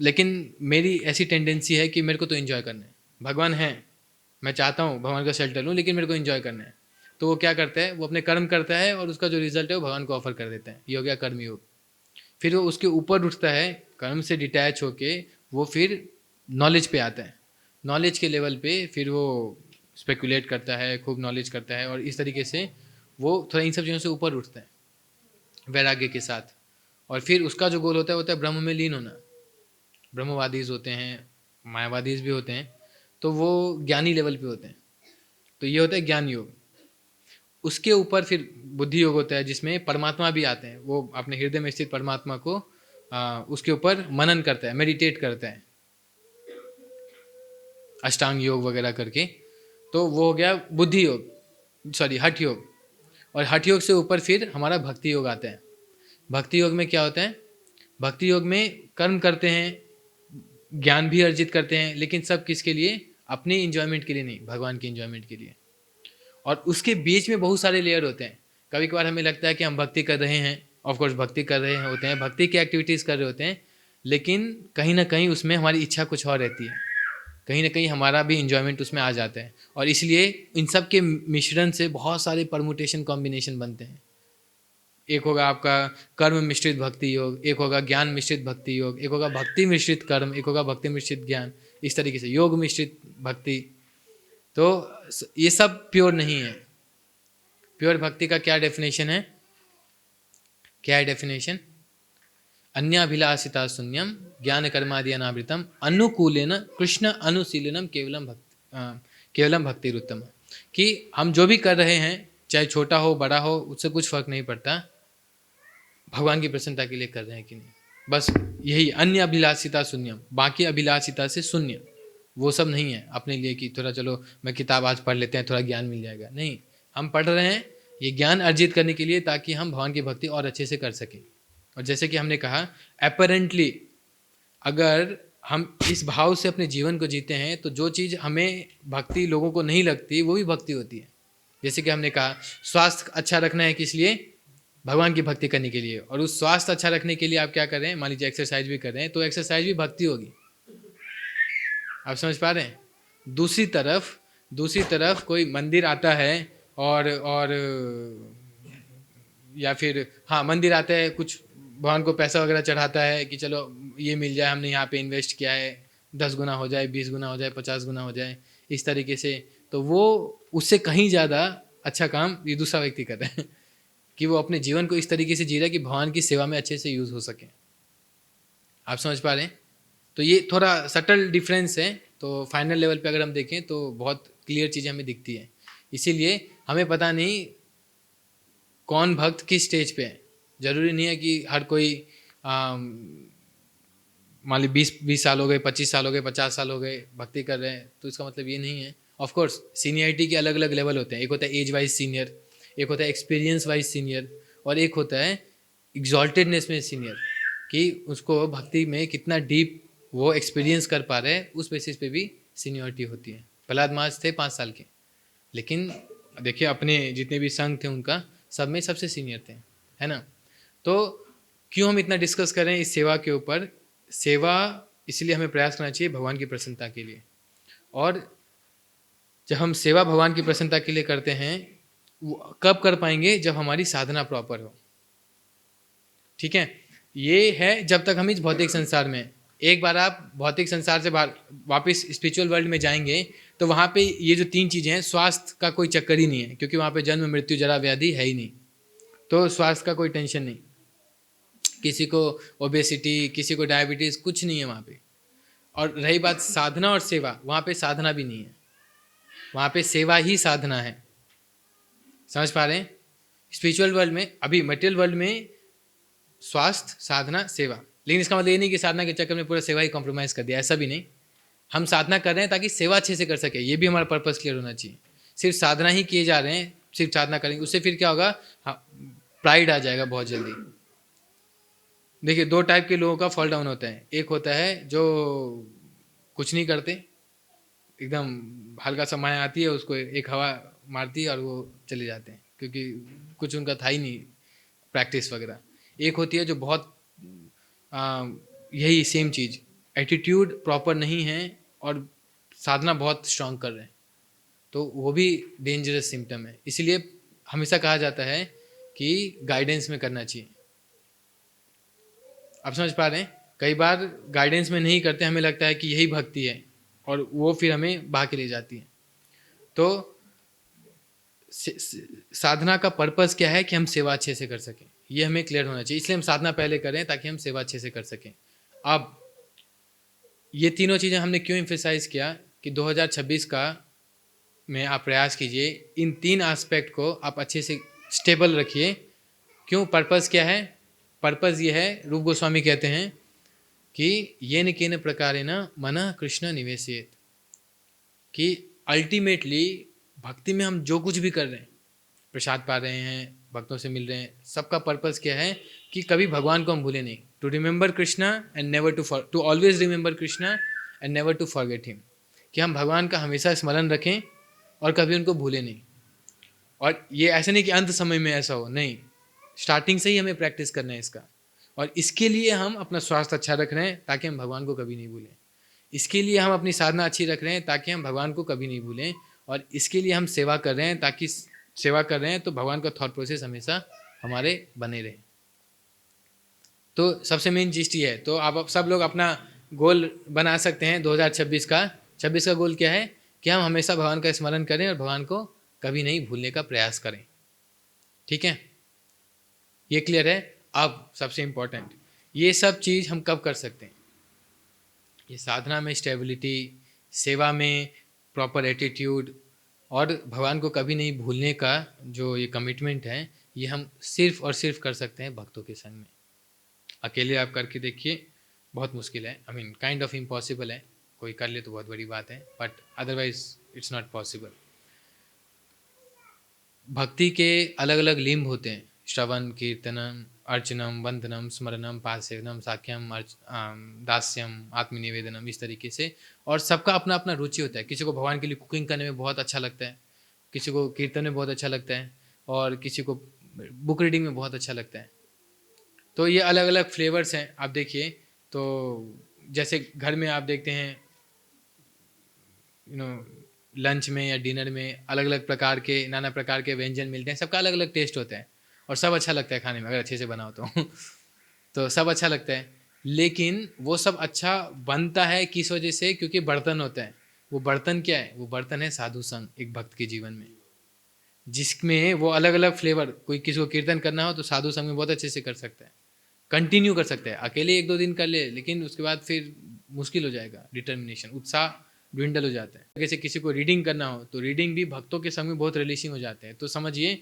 लेकिन मेरी ऐसी टेंडेंसी है कि मेरे को तो एंजॉय करना है। भगवान है, मैं चाहता हूँ भगवान का शेल्टर लूँ, लेकिन मेरे को एंजॉय करना है। तो वो क्या करता है, वो अपने कर्म करता है और उसका जो रिजल्ट है वो भगवान को ऑफर कर देता है। ये हो गया कर्म योग। फिर वो उसके ऊपर उठता है, कर्म से डिटैच होके वो फिर नॉलेज पे आता है। नॉलेज के लेवल पे फिर वो स्पेकुलेट करता है, खूब नॉलेज करता है, और इस तरीके से वो थोड़ा इन सब चीज़ों से ऊपर उठता है वैराग्य के साथ। और फिर उसका जो गोल होता है, होता है ब्रह्म में लीन होना। ब्रह्मवादीज होते हैं, मायावादीज भी होते हैं, तो वो ज्ञानी लेवल पे होते हैं। तो ये होता है ज्ञान योग। उसके ऊपर फिर बुद्धि योग होता है, जिसमें परमात्मा भी आते हैं। वो अपने हृदय में स्थित परमात्मा को उसके ऊपर मनन करता है, मेडिटेट करता है, अष्टांग योग वगैरह करके। तो वो हो गया बुद्धि योग, सॉरी हठ योग। और हठ योग से ऊपर फिर हमारा भक्ति योग आता है। भक्ति योग में क्या होता है, भक्ति योग में कर्म करते हैं, ज्ञान भी अर्जित करते हैं, लेकिन सब किसके लिए, अपने इंजॉयमेंट के लिए नहीं, भगवान के इंजॉयमेंट के लिए। और उसके बीच में बहुत सारे लेयर होते हैं। कभी कभार हमें लगता है कि हम भक्ति कर रहे हैं, ऑफकोर्स भक्ति कर रहे होते हैं, भक्ति की एक्टिविटीज़ कर रहे होते हैं, लेकिन कहीं ना कहीं उसमें हमारी इच्छा कुछ और रहती है, कहीं ना कहीं हमारा भी इंजॉयमेंट उसमें आ जाता है। और इसलिए इन सब के मिश्रण से बहुत सारे परमुटेशन कॉम्बिनेशन बनते हैं। एक होगा आपका कर्म मिश्रित भक्ति योग, एक होगा ज्ञान मिश्रित भक्ति योग, एक होगा भक्ति मिश्रित कर्म, एक होगा भक्ति मिश्रित ज्ञान, इस तरीके से योग मिश्रित भक्ति। तो ये सब प्योर नहीं है। प्योर भक्ति का क्या डेफिनेशन है, क्या है डेफिनेशन, अन्याभिलाषिता शून्यम ज्ञान कर्मादि अनावृतम अनुकूलेन कृष्ण अनुशीलनम केवलम भक्ति उत्तम। कि हम जो भी कर रहे हैं, चाहे छोटा हो बड़ा हो, उससे कुछ फर्क नहीं पड़ता, भगवान की प्रसन्नता के लिए कर रहे हैं कि नहीं, बस यही। अन्य अभिलाषिता शून्यम, बाकी अभिलाषिता से शून्य, वो सब नहीं है अपने लिए कि थोड़ा चलो मैं किताब आज पढ़ लेते हैं, थोड़ा ज्ञान मिल जाएगा। नहीं, हम पढ़ रहे हैं ये ज्ञान अर्जित करने के लिए, ताकि हम भगवान की भक्ति और अच्छे से कर सकें। और जैसे कि हमने कहा, अपरेंटली अगर हम इस भाव से अपने जीवन को जीते हैं, तो जो चीज़ हमें भक्ति लोगों को नहीं लगती, वो भी भक्ति होती है। जैसे कि हमने कहा, स्वास्थ्य अच्छा रखना है किस लिए, भगवान की भक्ति करने के लिए। और उस स्वास्थ्य अच्छा रखने के लिए आप क्या कर रहे हैं, मान लीजिए एक्सरसाइज भी कर रहे हैं, तो एक्सरसाइज भी भक्ति होगी। आप समझ पा रहे हैं। दूसरी तरफ कोई मंदिर आता है और या फिर हाँ मंदिर आता है, कुछ भगवान को पैसा वगैरह चढ़ाता है कि चलो ये मिल जाए, हमने यहाँ पे इन्वेस्ट किया है, 10 गुना हो जाए, 20 गुना हो जाए, 50 गुना हो जाए, इस तरीके से। तो वो उससे कहीं ज़्यादा अच्छा काम ये दूसरा व्यक्ति कर रहे हैं कि वो अपने जीवन को इस तरीके से जी रहा है कि भगवान की सेवा में अच्छे से यूज़ हो सके। आप समझ पा रहे हैं। तो ये थोड़ा सटल डिफरेंस है। तो फाइनल लेवल पे अगर हम देखें तो बहुत क्लियर चीज़ें हमें दिखती है। इसीलिए हमें पता नहीं कौन भक्त किस स्टेज पे है। जरूरी नहीं है कि हर कोई मान ली 20 साल हो गए, 25 साल हो गए, 50 साल हो गए भक्ति कर रहे हैं, तो इसका मतलब ये नहीं है। ऑफ कोर्स सीनियरिटी के अलग अलग लेवल होते हैं। एक होता है एज वाइज सीनियर, एक होता है एक्सपीरियंस वाइज सीनियर, और एक होता है एग्जॉल्टेडनेस में सीनियर, कि उसको भक्ति में कितना डीप वो एक्सपीरियंस कर पा रहे हैं, उस बेसिस पे भी सीनियरिटी होती है। प्रहलाद महाराज थे 5 साल के, लेकिन देखिए अपने जितने भी संघ थे उनका सब में सबसे सीनियर थे, है ना। तो क्यों हम इतना डिस्कस कर रहे हैं इस सेवा के ऊपर। सेवा इसलिए हमें प्रयास करना चाहिए भगवान की प्रसन्नता के लिए। और जब हम सेवा भगवान की प्रसन्नता के लिए करते हैं, वो कब कर पाएंगे, जब हमारी साधना प्रॉपर हो। ठीक है, ये है जब तक हम इस भौतिक संसार में। एक बार आप भौतिक संसार से बाहर वापस स्पिरिचुअल वर्ल्ड में जाएंगे, तो वहाँ पे ये जो 3 चीज़ें हैं, स्वास्थ्य का कोई चक्कर ही नहीं है, क्योंकि वहाँ पे जन्म मृत्यु जरा व्याधि है ही नहीं। तो स्वास्थ्य का कोई टेंशन नहीं, किसी को ओबेसिटी, किसी को डायबिटीज़, कुछ नहीं है वहाँ पे। और रही बात साधना और सेवा, वहाँ पे साधना भी नहीं है, वहाँ पे सेवा ही साधना है। समझ पा रहे हैं। स्पिरिचुअल वर्ल्ड में, अभी मटेरियल वर्ल्ड में स्वास्थ्य, साधना, सेवा, लेकिन इसका मतलब ये नहीं कि साधना के चक्कर में पूरा सेवा ही कॉम्प्रोमाइज़ कर दिया, ऐसा भी नहीं। हम साधना कर रहे हैं ताकि सेवा अच्छे से कर सके, ये भी हमारा पर्पस क्लियर होना चाहिए। सिर्फ साधना ही किए जा रहे हैं, सिर्फ साधना करेंगे, उससे फिर क्या होगा, हाँ प्राइड आ जाएगा बहुत जल्दी। देखिए 2 टाइप के लोगों का फॉल डाउन होता है। एक होता है जो कुछ नहीं करते, एकदम हल्का सा माया आती है, उसको एक हवा मारती है और वो चले जाते हैं, क्योंकि कुछ उनका था ही नहीं प्रैक्टिस वगैरह। एक होती है जो बहुत यही सेम चीज़, एटीट्यूड प्रॉपर नहीं है और साधना बहुत स्ट्रांग कर रहे हैं, तो वो भी डेंजरस सिम्टम है। इसीलिए हमेशा कहा जाता है कि गाइडेंस में करना चाहिए। आप समझ पा रहे हैं? कई बार गाइडेंस में नहीं करते, हमें लगता है कि यही भक्ति है, और वो फिर हमें बहा के ले जाती है। तो साधना का पर्पस क्या है कि हम सेवा अच्छे से कर सकें, ये हमें क्लियर होना चाहिए। इसलिए हम साधना पहले करें ताकि हम सेवा अच्छे से कर सकें। अब ये तीनों चीज़ें हमने क्यों एम्फेसाइज किया कि 2026 का में आप प्रयास कीजिए, इन तीन एस्पेक्ट को आप अच्छे से स्टेबल रखिए। क्यों? पर्पस क्या है? पर्पस ये है, रूप गोस्वामी कहते हैं कि ये न केन प्रकारेण मनः कृष्ण निवेशित, कि अल्टीमेटली भक्ति में हम जो कुछ भी कर रहे हैं, प्रसाद पा रहे हैं, भक्तों से मिल रहे हैं, सबका पर्पस क्या है कि कभी भगवान को हम भूले नहीं। To remember Krishna and never to always remember Krishna and never to forget him, कि हम भगवान का हमेशा स्मरण रखें और कभी उनको भूले नहीं। और ये ऐसा नहीं कि अंत समय में ऐसा हो, नहीं, स्टार्टिंग से ही हमें प्रैक्टिस करना है इसका। और इसके लिए हम अपना स्वास्थ्य अच्छा रख रहे हैं ताकि हम भगवान को कभी नहीं भूलें। इसके लिए हम अपनी साधना अच्छी रख रहे हैं ताकि हम भगवान को कभी नहीं भूलें। और इसके लिए हम सेवा कर रहे हैं, ताकि सेवा कर रहे हैं तो भगवान का थॉट प्रोसेस हमेशा हमारे बने रहे। तो सबसे मेन चीज़ ये है। तो आप सब लोग अपना गोल बना सकते हैं 2026 का। 26 का गोल क्या है कि हम हमेशा भगवान का स्मरण करें और भगवान को कभी नहीं भूलने का प्रयास करें। ठीक है, ये क्लियर है? अब सबसे इम्पोर्टेंट, ये सब चीज़ हम कब कर सकते हैं? ये साधना में स्टेबिलिटी, सेवा में प्रॉपर एटीट्यूड और भगवान को कभी नहीं भूलने का जो ये कमिटमेंट है, ये हम सिर्फ और सिर्फ कर सकते हैं भक्तों के संग में। अकेले आप करके देखिए, बहुत मुश्किल है, I mean kind of impossible है। कोई कर ले तो बहुत बड़ी बात है, but otherwise it's not possible. भक्ति के अलग अलग लिंब होते हैं, श्रवण, कीर्तनम, अर्चनम, वंदनम, स्मरणम, पासेवनम, साख्यम, दास्यम, आत्मनिवेदनम, इस तरीके से। और सबका अपना अपना रुचि होता है। किसी को भगवान के लिए कुकिंग करने में बहुत अच्छा लगता है, किसी को कीर्तन में बहुत अच्छा लगता है, और किसी को बुक रीडिंग में बहुत अच्छा लगता है। तो ये अलग अलग फ्लेवर्स हैं। आप देखिए, तो जैसे घर में आप देखते हैं, लंच में या डिनर में अलग अलग प्रकार के, नाना प्रकार के व्यंजन मिलते हैं, सबका अलग अलग टेस्ट होता है और सब अच्छा लगता है खाने में, अगर अच्छे से बनाओ तो सब अच्छा लगता है। लेकिन वो सब अच्छा बनता है किस वजह से? क्योंकि बर्तन होता है। वो बर्तन क्या है? वो बर्तन है साधु संग, एक भक्त के जीवन में, जिसमें वो अलग अलग फ्लेवर, कोई किसी को कीर्तन करना हो तो साधु संग में बहुत अच्छे से कर सकता है, कंटिन्यू कर सकता है। अकेले एक दो दिन कर ले, लेकिन उसके बाद फिर मुश्किल हो जाएगा, डिटर्मिनेशन, उत्साह ड्विंडल हो जाता है। जैसे किसी को रीडिंग करना हो तो रीडिंग भी भक्तों के संग में बहुत रिलीसिंग हो जाते हैं। तो समझिए,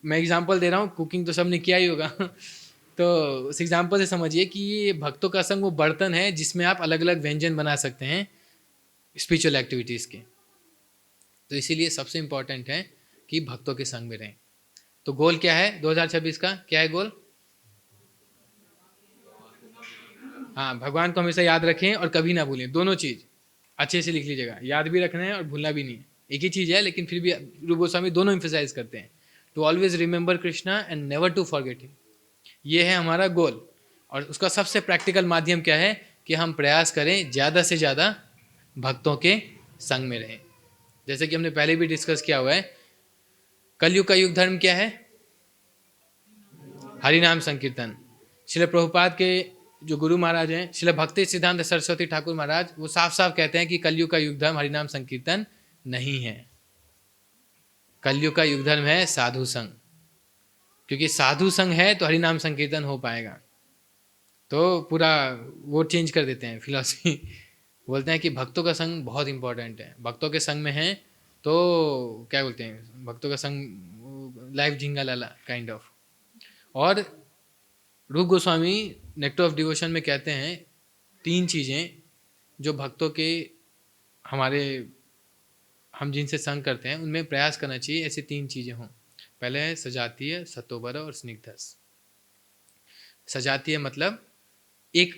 मैं एग्जांपल दे रहा हूँ, कुकिंग तो सबने किया ही होगा तो उस एग्जांपल से समझिए कि ये भक्तों का संग वो बर्तन है जिसमें आप अलग अलग व्यंजन बना सकते हैं स्पिरिचुअल एक्टिविटीज़ के। तो इसीलिए सबसे इम्पॉर्टेंट है कि भक्तों के संग में रहें। तो गोल क्या है 2026 का? क्या है गोल? हाँ, भगवान को हमेशा याद रखें और कभी ना भूलें। दोनों चीज़ अच्छे से लिख लीजिएगा, याद भी रखना है और भूलना भी नहीं है। एक ही चीज़ है, लेकिन फिर भी रूप गोस्वामी दोनों एम्फेसाइज करते हैं, to always remember Krishna and never to forget him. ये है हमारा गोल। और उसका सबसे प्रैक्टिकल माध्यम क्या है कि हम प्रयास करें ज़्यादा से ज़्यादा भक्तों के संग में रहें। जैसे कि हमने पहले भी डिस्कस किया हुआ है, कलयुग का युग धर्म क्या है? हरिनाम संकीर्तन। श्रील प्रभुपाद के जो गुरु महाराज हैं, श्रील भक्ति सिद्धांत सरस्वती ठाकुर महाराज, वो साफ साफ कहते हैं कि कलयुग का युग धर्म हरिनाम संकीर्तन नहीं है। कलयुग का युग धर्म है साधु संग, क्योंकि साधु संग है तो हरिनाम संकीर्तन हो पाएगा। तो पूरा वो चेंज कर देते हैं फिलॉसफी बोलते हैं कि भक्तों का संग बहुत इंपॉर्टेंट है। भक्तों के संग में है तो क्या बोलते हैं, भक्तों का संग लाइफ झिंगा लाला काइंड ऑफ। और रूप गोस्वामी नेक्टर ऑफ डिवोशन में कहते हैं 3 चीज़ें जो भक्तों के हमारे, हम जिनसे संग करते हैं उनमें प्रयास करना चाहिए, ऐसी 3 चीज़ें हों। पहले है सजातीय, सतोबर और स्निग्धस। सजातीय मतलब एक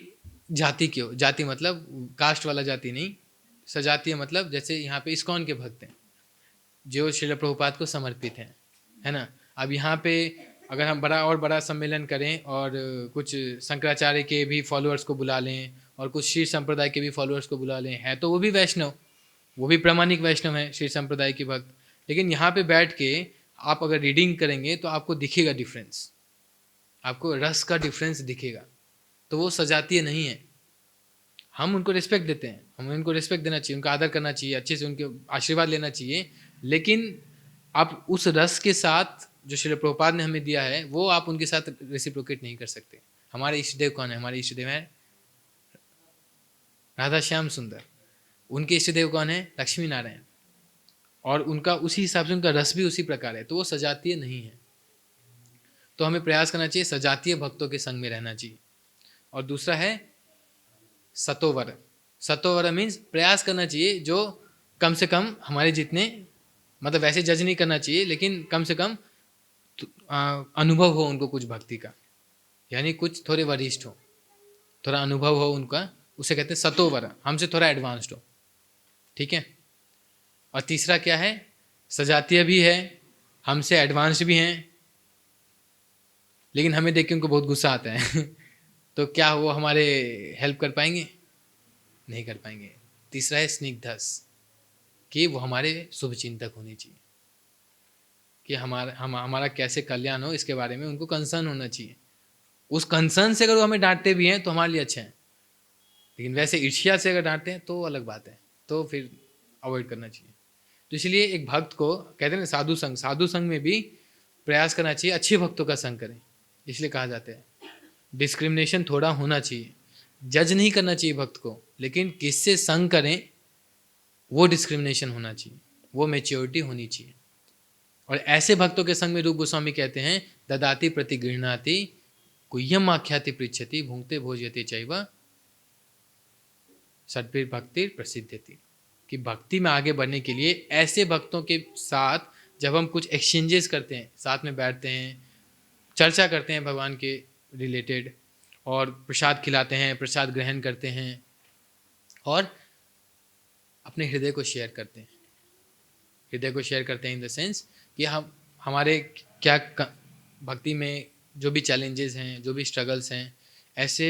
जाति की हो, जाति मतलब कास्ट वाला जाति नहीं, सजातीय मतलब जैसे यहाँ पे इस्कॉन के भक्त हैं जो श्रील प्रभुपाद को समर्पित हैं, है ना। अब यहाँ पे अगर हम बड़ा सम्मेलन करें और कुछ शंकराचार्य के भी फॉलोअर्स को बुला लें और कुछ श्री संप्रदाय के भी फॉलोअर्स को बुला लें, है तो वो भी वैष्णव, वो भी प्रामाणिक वैष्णव हैं, श्री संप्रदाय के भक्त। लेकिन यहाँ पे बैठ के आप अगर रीडिंग करेंगे तो आपको दिखेगा डिफरेंस, आपको रस का डिफरेंस दिखेगा। तो वो सजातीय नहीं है। हम उनको रिस्पेक्ट देते हैं, हमें उनको रिस्पेक्ट देना चाहिए, उनका आदर करना चाहिए, अच्छे से उनके आशीर्वाद लेना चाहिए। लेकिन आप उस रस के साथ जो श्री प्रभुपाद ने हमें दिया है वो आप उनके साथ रेसिप्रोकेट नहीं कर सकते। हमारे इष्ट देव कौन है? हमारे इष्ट देव है राधा श्याम सुंदर। उनके इष्ट देव कौन है? लक्ष्मी नारायण। और उनका उसी हिसाब से उनका रस भी उसी प्रकार है, तो वो सजातीय नहीं है। तो हमें प्रयास करना चाहिए सजातीय भक्तों के संग में रहना चाहिए। और दूसरा है सतोवर। सतोवर मीन्स प्रयास करना चाहिए जो कम से कम हमारे जितने, मतलब वैसे जज नहीं करना चाहिए, लेकिन कम से कम अनुभव हो उनको कुछ भक्ति का, यानी कुछ थोड़े वरिष्ठ हो, थोड़ा अनुभव हो उनका, उसे कहते हैं सतोवर, हमसे थोड़ा एडवांस्ड हो, ठीक है। और तीसरा क्या है? सजातीय भी है, हमसे एडवांस्ड भी हैं, लेकिन हमें देख के उनको बहुत गुस्सा आता है तो क्या वो हमारे हेल्प कर पाएंगे? नहीं कर पाएंगे। तीसरा है स्निग्धस, कि वो हमारे शुभ चिंतक होने चाहिए, कि हमारा कैसे कल्याण हो इसके बारे में उनको कंसर्न होना चाहिए। उस कंसर्न से अगर वो हमें डांटते भी हैं तो हमारे लिए अच्छा है, लेकिन वैसे ईर्ष्या से अगर डांटते हैं तो अलग बात है, तो फिर अवॉइड करना चाहिए। तो इसलिए एक भक्त को कहते हैं ना साधु संग, साधु संग में भी प्रयास करना चाहिए अच्छे भक्तों का संग करें। इसलिए कहा जाता है डिस्क्रिमिनेशन थोड़ा होना चाहिए, जज नहीं करना चाहिए भक्त को, लेकिन किससे संग करें वो डिस्क्रिमिनेशन होना चाहिए, वो मैच्योरिटी होनी चाहिए। और ऐसे भक्तों के संग में रूप गोस्वामी कहते हैं ददाति प्रति गृह्णाति गुह्यम आख्याति पृच्छति भुंक्ते भोज्यते चैव सद्भिर भक्ति प्रसिद्धति। कि भक्ति में आगे बढ़ने के लिए ऐसे भक्तों के साथ जब हम कुछ एक्सचेंजेस करते हैं, साथ में बैठते हैं, चर्चा करते हैं भगवान के रिलेटेड, और प्रसाद खिलाते हैं, प्रसाद ग्रहण करते हैं, और अपने हृदय को शेयर करते हैं। हृदय को शेयर करते हैं इन द सेंस कि हम हमारे क्या भक्ति में जो भी चैलेंजेस हैं, जो भी स्ट्रगल्स हैं, ऐसे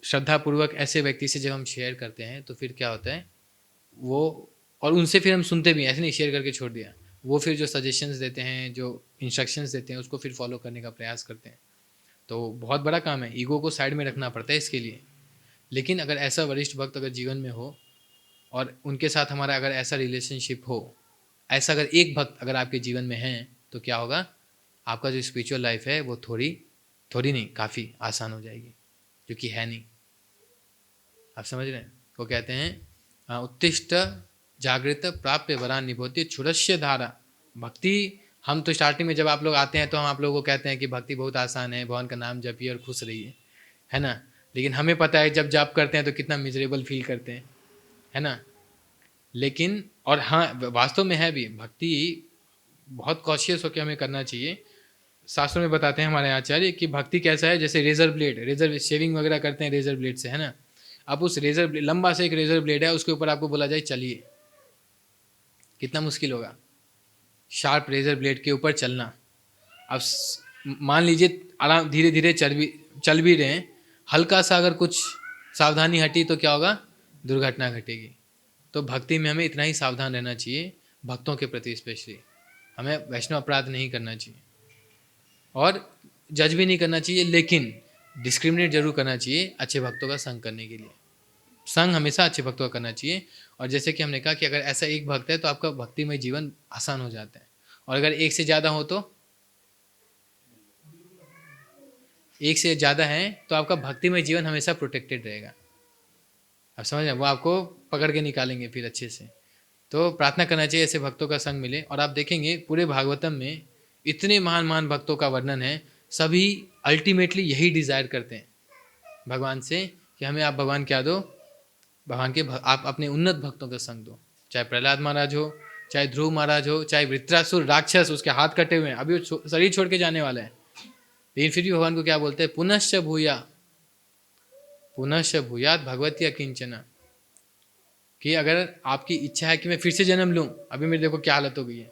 श्रद्धापूर्वक ऐसे व्यक्ति से जब हम शेयर करते हैं तो फिर क्या होता है वो, और उनसे फिर हम सुनते भी हैं, ऐसे नहीं शेयर करके छोड़ दिया, वो फिर जो सजेशंस देते हैं, जो इंस्ट्रक्शंस देते हैं, उसको फिर फॉलो करने का प्रयास करते हैं। तो बहुत बड़ा काम है, ईगो को साइड में रखना पड़ता है इसके लिए। लेकिन अगर ऐसा वरिष्ठ भक्त अगर जीवन में हो और उनके साथ हमारा अगर ऐसा रिलेशनशिप हो, ऐसा अगर एक भक्त अगर आपके जीवन में है, तो क्या होगा, आपका जो स्पिरिचुअल लाइफ है वो थोड़ी नहीं काफ़ी आसान हो जाएगी, जो कि है नहीं। आप समझ रहे हैं? वो कहते हैं उत्तिष्ठ जागृत प्राप्य वरान निभोति क्षुरस्य धारा। भक्ति, हम तो स्टार्टिंग में जब आप लोग आते हैं तो हम आप लोगों को कहते हैं कि भक्ति बहुत आसान है, भगवान का नाम जपिए और खुश रहिए, है ना। लेकिन हमें पता है जब जाप करते हैं तो कितना मिजरेबल फील करते हैं, है ना। लेकिन और हाँ, वास्तव में है भी, भक्ति बहुत कॉशियस होकर हमें करना चाहिए। शास्त्रों में बताते हैं हमारे आचार्य कि भक्ति कैसा है, जैसे रेजर ब्लेड, रेजर शेविंग वगैरह करते हैं रेजर ब्लेड से, है ना। अब उस रेजर ब्लेड, लंबा से एक रेजर ब्लेड है, उसके ऊपर आपको बोला जाए चलिए, कितना मुश्किल होगा शार्प रेजर ब्लेड के ऊपर चलना। अब मान लीजिए आराम धीरे धीरे चल भी रहे हैं, हल्का सा अगर कुछ सावधानी हटी तो क्या होगा, दुर्घटना घटेगी। तो भक्ति में हमें इतना ही सावधान रहना चाहिए, भक्तों के प्रति स्पेशली हमें वैष्णव अपराध नहीं करना चाहिए और जज भी नहीं करना चाहिए, लेकिन डिस्क्रिमिनेट जरूर करना चाहिए अच्छे भक्तों का संग करने के लिए। संग हमेशा अच्छे भक्तों का करना चाहिए। और जैसे कि हमने कहा कि अगर ऐसा एक भक्त है तो आपका भक्तिमय जीवन आसान हो जाता है, और अगर एक से ज़्यादा हो तो एक से ज़्यादा है तो आपका भक्तिमय जीवन हमेशा प्रोटेक्टेड रहेगा। आप समझ रहे हैं, वो आपको पकड़ के निकालेंगे फिर अच्छे से। तो प्रार्थना करना चाहिए ऐसे भक्तों का संग मिले। और आप देखेंगे पूरे भागवतम में इतने महान महान भक्तों का वर्णन है, सभी अल्टीमेटली यही डिज़ायर करते हैं भगवान से कि हमें आप भगवान क्या दो, भगवान के आप अपने उन्नत भक्तों का संग दो। चाहे प्रहलाद महाराज हो, चाहे ध्रुव महाराज हो, चाहे वृत्रासुर राक्षस, उसके हाथ कटे हुए हैं, अभी वो शरीर छोड़ के जाने वाला है, लेकिन फिर भी भगवान को क्या बोलते हैं, पुनश्च भूयात भगवती अकिंचना, कि अगर आपकी इच्छा है कि मैं फिर से जन्म लूँ, अभी मेरे देखो क्या हालत हो गई है,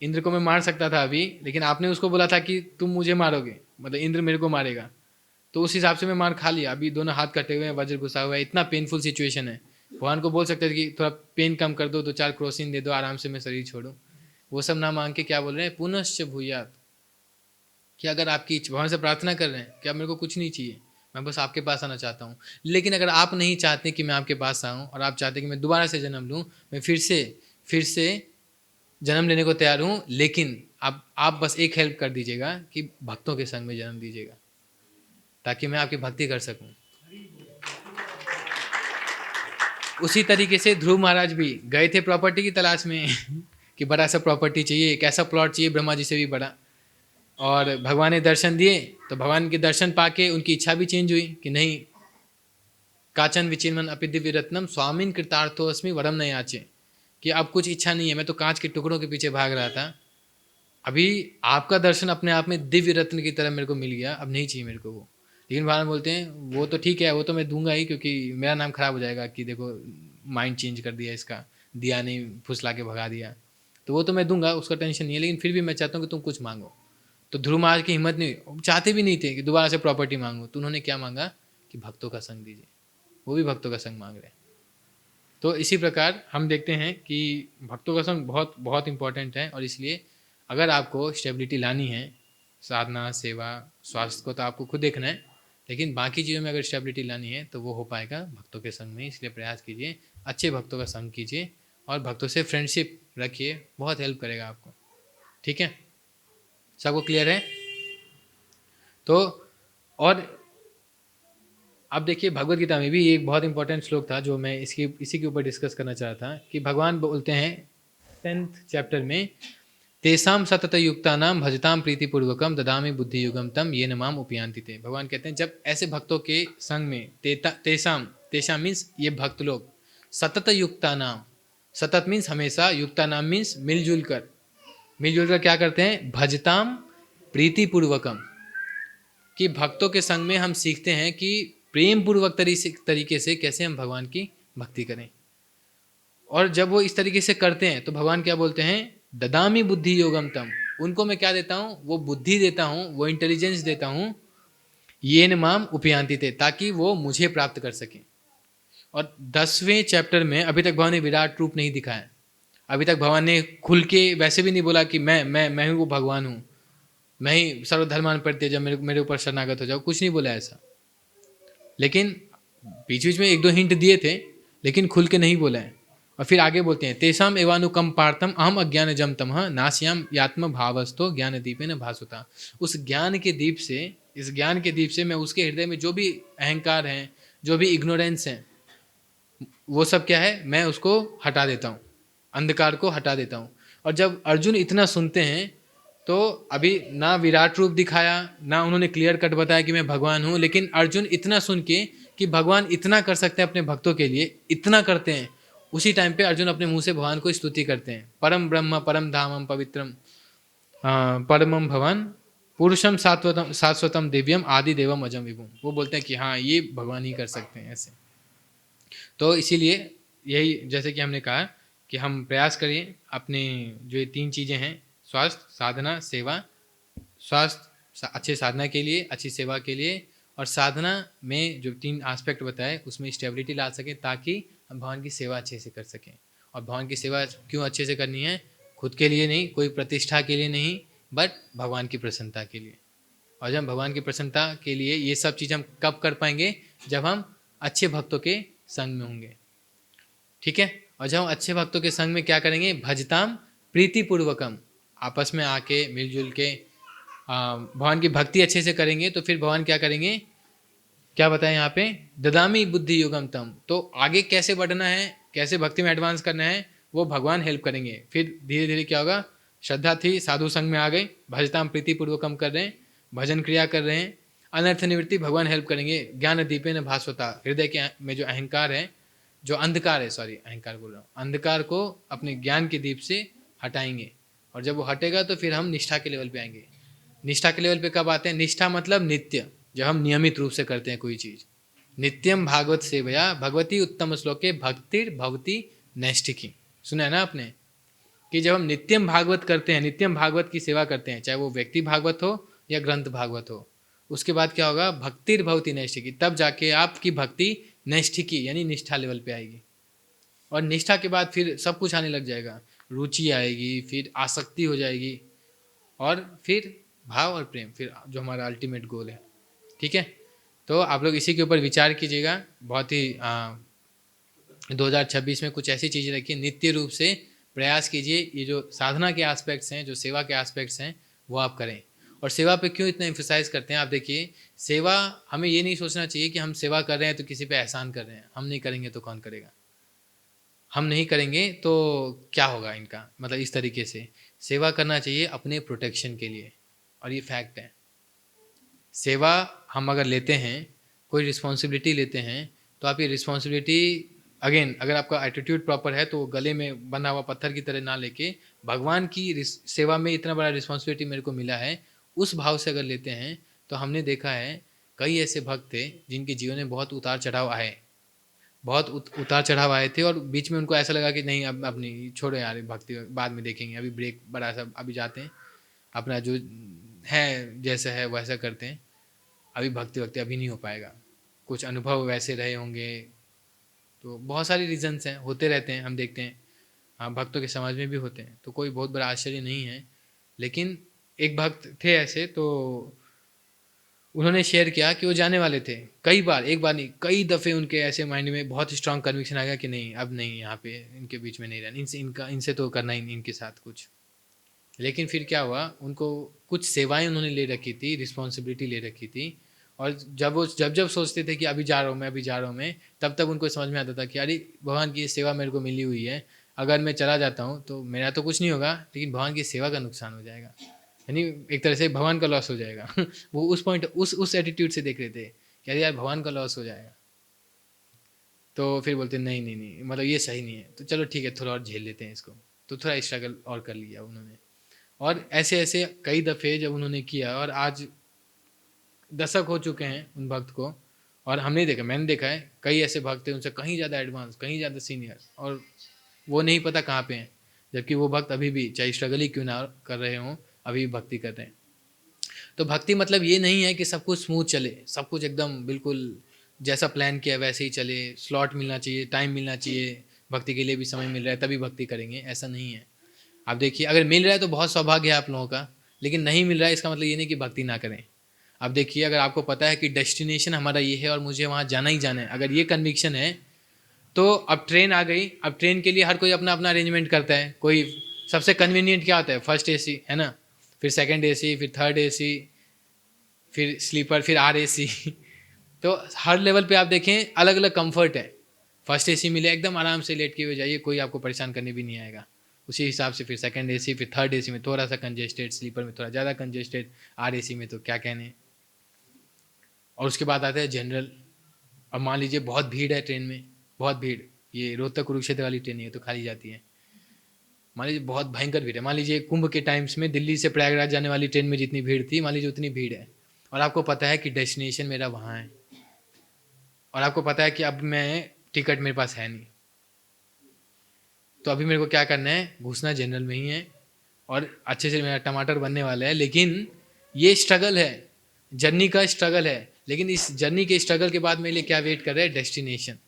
इंद्र को मैं मार सकता था अभी, लेकिन आपने उसको बोला था कि तुम मुझे मारोगे, मतलब इंद्र मेरे को मारेगा, तो उस हिसाब से मैं मार खा लिया। अभी दोनों हाथ कटे हुए हैं, वज्र घुसा हुआ है, इतना पेनफुल सिचुएशन है। भगवान को बोल सकते थे कि थोड़ा पेन कम कर दो, 2-4 क्रोसिन दे दो, आराम से मैं शरीर छोड़ूं। वो सब ना मांग के क्या बोल रहे हैं, पुनश्च भूयात, कि अगर आपकी भगवान से प्रार्थना कर रहे हैं कि अब मेरे को कुछ नहीं चाहिए, मैं बस आपके पास आना चाहता हूँ। लेकिन अगर आप नहीं चाहते कि मैं आपके पास आऊँ और आप चाहते कि मैं दोबारा से जन्म लूँ, मैं फिर से जन्म लेने को तैयार हूँ, लेकिन आप बस एक हेल्प कर दीजिएगा कि भक्तों के संग में जन्म दीजिएगा, ताकि मैं आपकी भक्ति कर सकूँ। उसी तरीके से ध्रुव महाराज भी गए थे प्रॉपर्टी की तलाश में कि बड़ा सा प्रॉपर्टी चाहिए, एक ऐसा प्लॉट चाहिए ब्रह्मा जी से भी बड़ा, और भगवान ने दर्शन दिए, तो भगवान के दर्शन पाके उनकी इच्छा भी चेंज हुई कि नहीं, काचन विचिन्मन अपि दिव्य रत्नम स्वामीन कृतार्थो अस्मि वरम न याचे, कि अब कुछ इच्छा नहीं है, मैं तो कांच के टुकड़ों के पीछे भाग रहा था, अभी आपका दर्शन अपने आप में दिव्य रत्न की तरह मेरे को मिल गया, अब नहीं चाहिए मेरे को वो। लेकिन भगवान बोलते हैं वो तो ठीक है, वो तो मैं दूंगा ही, क्योंकि मेरा नाम खराब हो जाएगा कि देखो माइंड चेंज कर दिया इसका, दिया नहीं, फुसला के भगा दिया, तो वो तो मैं दूंगा, उसका टेंशन नहीं है, लेकिन फिर भी मैं चाहता हूँ कि तुम कुछ मांगो। तो ध्रुव महाराज की हिम्मत नहीं, चाहते भी नहीं थे कि दोबारा से प्रॉपर्टी मांगो, तो उन्होंने क्या मांगा कि भक्तों का संग दीजिए, वो भी भक्तों का संग मांग रहे हैं। तो इसी प्रकार हम देखते हैं कि भक्तों का संग बहुत बहुत इंपॉर्टेंट है, और इसलिए अगर आपको स्टेबिलिटी लानी है, साधना, सेवा, स्वास्थ्य को तो आपको खुद देखना है, लेकिन बाकी चीज़ों में अगर स्टेबिलिटी लानी है तो वो हो पाएगा भक्तों के संग में। इसलिए प्रयास कीजिए, अच्छे भक्तों का संग कीजिए और भक्तों से फ्रेंडशिप रखिए, बहुत हेल्प करेगा आपको। ठीक है, सबको क्लियर है? तो और अब देखिए भगवत गीता में भी एक बहुत इंपॉर्टेंट श्लोक था जो मैं इसी के ऊपर डिस्कस करना चाह रहा था, कि भगवान बोलते हैं 10th चैप्टर में, तेसाम सतत युक्ता नाम भजताम प्रीतिपूर्वकम ददामी बुद्धि युगम तम ये नमाम उपयांति थे। भगवान कहते हैं जब ऐसे भक्तों के संग में तेसाम मीन्स ये भक्त लोग, सतत युक्ता नाम, सतत मीन्स हमेशा, युक्ता नाम मीन्स मिलजुल कर क्या करते हैं, भजताम प्रीतिपूर्वकम, कि भक्तों के संग में हम सीखते हैं कि प्रेम पूर्वक तरीके से कैसे हम भगवान की भक्ति करें। और जब वो इस तरीके से करते हैं तो भगवान क्या बोलते हैं, ददामी बुद्धि योगम तम, उनको मैं क्या देता हूँ, वो बुद्धि देता हूँ, वो इंटेलिजेंस देता हूँ, ये न माम उपयांति थे, ताकि वो मुझे प्राप्त कर सकें। और 10वें चैप्टर में अभी तक भगवान ने विराट रूप नहीं दिखाया, अभी तक भगवान ने खुल के वैसे भी नहीं बोला कि मैं ही वो भगवान हूँ, मैं ही सर्वधर्मान परित्यज्य, जब मेरे ऊपर शरणागत हो जाओ, कुछ नहीं बोला ऐसा। लेकिन बीच बीच में एक दो हिंट दिए थे, लेकिन खुल के नहीं बोला है। और फिर आगे बोलते हैं, तेषाम एवानुकम पार्थम अहम अज्ञान जम तम नाश्याम यात्म भावस्तो ज्ञान दीपे न भासुता। उस ज्ञान के दीप से, इस ज्ञान के दीप से मैं उसके हृदय में जो भी अहंकार है, जो भी इग्नोरेंस है, वो सब क्या है, मैं उसको हटा देता हूँ, अंधकार को हटा देता हूँ। और जब अर्जुन इतना सुनते हैं, तो अभी ना विराट रूप दिखाया, ना उन्होंने क्लियर कट बताया कि मैं भगवान हूँ, लेकिन अर्जुन इतना सुन के कि भगवान इतना कर सकते हैं अपने भक्तों के लिए, इतना करते हैं, उसी टाइम पे अर्जुन अपने मुंह से भगवान को स्तुति करते हैं, परम ब्रह्म परम धामम पवित्रम परमम भवन पुरुषम शाश्वतम दिव्यम आदि देवम अजम विभुम। वो बोलते हैं कि हाँ, ये भगवान ही कर सकते हैं ऐसे। तो इसीलिए यही, जैसे कि हमने कहा कि हम प्रयास करिए अपने जो ये 3 चीज़ें हैं, स्वास्थ्य, साधना, सेवा। स्वास्थ्य अच्छे साधना के लिए, अच्छी सेवा के लिए, और साधना में जो 3 एस्पेक्ट बताए उसमें स्टेबिलिटी ला सकें, ताकि हम भगवान की सेवा अच्छे से कर सकें। और भगवान की सेवा क्यों अच्छे से करनी है, खुद के लिए नहीं, कोई प्रतिष्ठा के लिए नहीं, बट भगवान की प्रसन्नता के लिए। और जब भगवान की प्रसन्नता के लिए ये सब चीज़ हम कब कर पाएंगे, जब हम अच्छे भक्तों के संग में होंगे। ठीक है, और जब हम अच्छे भक्तों के संग में क्या करेंगे, भजताम प्रीतिपूर्वकम, आपस में आके मिलजुल के भगवान की भक्ति अच्छे से करेंगे, तो फिर भगवान क्या करेंगे, क्या बताएं यहाँ पे, ददामी बुद्धि युगम तम। तो आगे कैसे बढ़ना है, कैसे भक्ति में एडवांस करना है, वो भगवान हेल्प करेंगे। फिर धीरे धीरे क्या होगा, श्रद्धा थी, साधु संग में आ गए, भजताम प्रीतिपूर्वकम कर रहे हैं, भजन क्रिया कर रहे हैं, अनर्थ निवृत्ति भगवान हेल्प करेंगे, ज्ञान दीपे न भास्वता, हृदय के में जो अहंकार है, जो अंधकार है, सॉरी अहंकार बोल रहा हूँ, अंधकार को अपने ज्ञान के दीप से हटाएंगे। और जब वो हटेगा तो फिर हम निष्ठा के लेवल पे आएंगे। निष्ठा के लेवल पे कब आते हैं, निष्ठा मतलब नित्य, जब हम नियमित रूप से करते हैं कोई चीज़, नित्यम भागवत सेवया भगवती उत्तम श्लोके भक्तिर भवती नैष्ठिकी। सुना है ना आपने कि जब हम नित्यम भागवत करते हैं, नित्यम भागवत की सेवा करते हैं, चाहे वो व्यक्ति भागवत हो या ग्रंथ भागवत हो, उसके बाद क्या होगा, भक्तिर भवती नैष्ठिकी, तब जाके आपकी भक्ति नैष्ठिकी यानी निष्ठा लेवल पे आएगी। और निष्ठा के बाद फिर सब कुछ आने लग जाएगा, रुचि आएगी, फिर आसक्ति हो जाएगी, और फिर भाव और प्रेम, फिर जो हमारा अल्टीमेट गोल है। ठीक है, तो आप लोग इसी के ऊपर विचार कीजिएगा। बहुत ही 2026 में कुछ ऐसी चीज़ें रखिए, नित्य रूप से प्रयास कीजिए, ये जो साधना के एस्पेक्ट्स हैं, जो सेवा के एस्पेक्ट्स हैं, वो आप करें। और सेवा पे क्यों इतना एम्फोसाइज करते हैं, आप देखिए, सेवा, हमें ये नहीं सोचना चाहिए कि हम सेवा कर रहे हैं तो किसी पे एहसान कर रहे हैं। हम नहीं करेंगे तो कौन करेगा, हम नहीं करेंगे तो क्या होगा इनका, मतलब इस तरीके से सेवा करना चाहिए अपने प्रोटेक्शन के लिए। और ये फैक्ट है, सेवा हम अगर लेते हैं, कोई रिस्पॉन्सिबिलिटी लेते हैं, तो आप ये रिस्पॉन्सिबिलिटी, अगेन अगर आपका एटीट्यूड प्रॉपर है तो गले में बंधा हुआ पत्थर की तरह ना लेके, भगवान की सेवा में इतना बड़ा रिस्पॉन्सिबिलिटी मेरे को मिला है, उस भाव से अगर लेते हैं, तो हमने देखा है कई ऐसे भक्त थे जिनके जीवन में बहुत उतार चढ़ाव आए, बहुत उतार चढ़ाव आए थे, और बीच में उनको ऐसा लगा कि नहीं, अब नहीं, छोड़ो यार भक्ति बाद में देखेंगे, अभी ब्रेक बड़ा सा अभी जाते हैं, अपना जो है जैसा है वैसा करते हैं, अभी भक्ति वक्ति अभी नहीं हो पाएगा, कुछ अनुभव वैसे रहे होंगे, तो बहुत सारी रीजंस हैं, होते रहते हैं, हम देखते हैं। हाँ, भक्तों के समाज में भी होते हैं, तो कोई बहुत बड़ा आश्चर्य नहीं है। लेकिन एक भक्त थे ऐसे, तो उन्होंने शेयर किया कि वो जाने वाले थे, कई बार, एक बार नहीं कई दफ़े उनके ऐसे माइंड में बहुत स्ट्रांग कन्विक्शन आ गया कि नहीं, अब नहीं, यहाँ पे इनके बीच में नहीं रहना, इनसे तो करना ही नहीं, इनके साथ कुछ। लेकिन फिर क्या हुआ, उनको कुछ सेवाएं उन्होंने ले रखी थी, रिस्पॉन्सिबिलिटी ले रखी थी, और जब सोचते थे कि अभी जा रहा हूँ मैं, अभी जा रहा हूँ मैं, तब तब उनको समझ में आता था कि अरे भगवान की ये सेवा मेरे को मिली हुई है, अगर मैं चला जाता हूँ तो मेरा तो कुछ नहीं होगा, लेकिन भगवान की सेवा का नुकसान हो जाएगा, यानी एक तरह से भगवान का लॉस हो जाएगा। वो उस पॉइंट, उस एटीट्यूड से देख रहे थे कि अरे यार भगवान का लॉस हो जाएगा। तो फिर बोलते नहीं नहीं नहीं, मतलब ये सही नहीं है, तो चलो ठीक है, थोड़ा और झेल लेते हैं इसको, तो थोड़ा स्ट्रगल और कर लिया उन्होंने। और ऐसे ऐसे कई दफ़े जब उन्होंने किया, और आज दशक हो चुके हैं उन भक्त को, और हमने देखा, मैंने देखा है कई ऐसे भक्त हैं उनसे कहीं ज़्यादा एडवांस, कहीं ज़्यादा सीनियर, और वो नहीं पता कहाँ पे हैं, जबकि वो भक्त अभी भी चाहे स्ट्रगल ही क्यों ना कर रहे हों, अभी भी भक्ति कर रहे हैं। तो भक्ति मतलब ये नहीं है कि सब कुछ स्मूथ चले, सब कुछ एकदम बिल्कुल जैसा प्लान किया वैसे ही चले, स्लॉट मिलना चाहिए, टाइम मिलना चाहिए, भक्ति के लिए भी समय मिल रहा है तभी भक्ति करेंगे, ऐसा नहीं है। आप देखिए, अगर मिल रहा है तो बहुत सौभाग्य है आप लोगों का, लेकिन नहीं मिल रहा है इसका मतलब ये नहीं कि भक्ति ना करें। आप देखिए, अगर आपको पता है कि डेस्टिनेशन हमारा ये है और मुझे वहाँ जाना ही जाना है, अगर ये कन्विक्शन है, तो अब ट्रेन आ गई, अब ट्रेन के लिए हर कोई अपना अपना अरेंजमेंट करता है। कोई सबसे कन्वीनियंट क्या होता है, फर्स्ट एसी है ना, फिर सेकंड एसी, फिर थर्ड एसी, फिर स्लीपर, फिर आर एसी। तो हर लेवल पे आप देखें अलग अलग कंफर्ट है। फर्स्ट एसी मिले एकदम आराम से लेट के हुए जाइए, कोई आपको परेशान करने भी नहीं आएगा। उसी हिसाब से फिर सेकंड एसी, फिर थर्ड एसी में थोड़ा सा कंजेस्टेड, स्लीपर में थोड़ा ज़्यादा कंजेस्टेड, आर एसी में तो क्या कहने। और उसके बाद आता है जनरल। अब मान लीजिए बहुत भीड़ है ट्रेन में, बहुत भीड़, ये रोहतक कुरुक्षेत्र वाली ट्रेन है तो खाली जाती है। मान लीजिए बहुत भयंकर भीड़ है, मान लीजिए कुंभ के टाइम्स में दिल्ली से प्रयागराज जाने वाली ट्रेन में जितनी भीड़ थी, मान लीजिए उतनी भीड़ है, और आपको पता है कि डेस्टिनेशन मेरा वहाँ है, और आपको पता है कि अब मैं टिकट मेरे पास है नहीं, तो अभी मेरे को क्या करना है, घुसना जनरल में ही है, और अच्छे से मेरा टमाटर बनने वाला है। लेकिन ये स्ट्रगल है, जर्नी का स्ट्रगल है, लेकिन इस जर्नी के स्ट्रगल के बाद मेरे लिए क्या वेट कर रहा है, डेस्टिनेशन।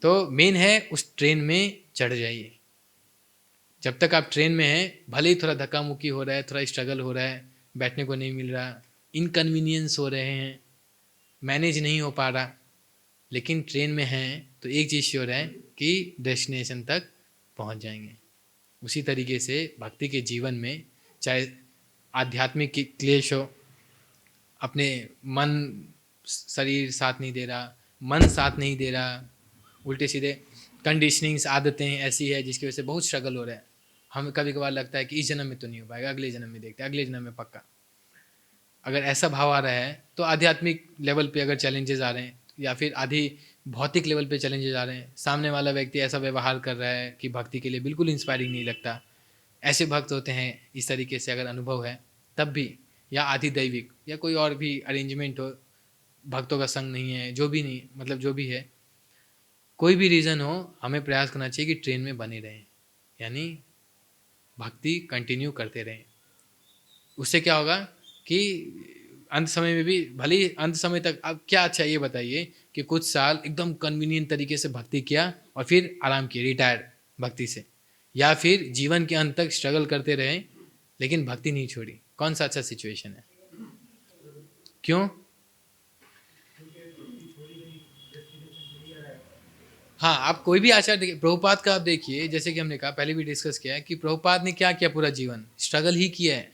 तो मेन है उस ट्रेन में चढ़ जाइए। जब तक आप ट्रेन में हैं, भले ही थोड़ा धक्का मुक्की हो रहा है, थोड़ा स्ट्रगल हो रहा है, बैठने को नहीं मिल रहा, इनकन्वीनियंस हो रहे हैं, मैनेज नहीं हो पा रहा, लेकिन ट्रेन में हैं तो एक चीज़ श्योर है कि डेस्टिनेशन तक पहुंच जाएंगे। उसी तरीके से भक्ति के जीवन में, चाहे आध्यात्मिक क्लेश हो, अपने मन, शरीर साथ नहीं दे रहा, मन साथ नहीं दे रहा, उल्टे सीधे कंडीशनिंग्स, आदतें ऐसी है जिसकी वजह से बहुत स्ट्रगल हो रहा है। हमें कभी कभार लगता है कि इस जन्म में तो नहीं हो पाएगा, अगले जन्म में देखते हैं, अगले जन्म में पक्का। अगर ऐसा भाव आ रहा है तो आध्यात्मिक लेवल पे अगर चैलेंजेस आ रहे हैं, या फिर आधी भौतिक लेवल पे चैलेंजेस आ रहे हैं, सामने वाला व्यक्ति ऐसा व्यवहार कर रहा है कि भक्ति के लिए बिल्कुल इंस्पायरिंग नहीं लगता, ऐसे भक्त होते हैं, इस तरीके से अगर अनुभव है तब भी, या आधि दैविक या कोई और भी अरेंजमेंट हो, भक्तों का संग नहीं है, जो भी नहीं, मतलब जो भी है, कोई भी रीज़न हो, हमें प्रयास करना चाहिए कि ट्रेन में बने रहें, यानी भक्ति कंटिन्यू करते रहें। उससे क्या होगा कि अंत समय में भी, भले ही अंत समय तक, अब क्या अच्छा ये बताइए कि कुछ साल एकदम कन्वीनियंट तरीके से भक्ति किया और फिर आराम किया, रिटायर भक्ति से, या फिर जीवन के अंत तक स्ट्रगल करते रहे लेकिन भक्ति नहीं छोड़ी, कौन सा अच्छा सिचुएशन है? क्यों? हाँ, आप कोई भी आचार्य देखिए, प्रभुपाद का आप देखिए, जैसे कि हमने कहा, पहले भी डिस्कस किया है कि प्रभुपाद ने क्या किया, पूरा जीवन स्ट्रगल ही किया है,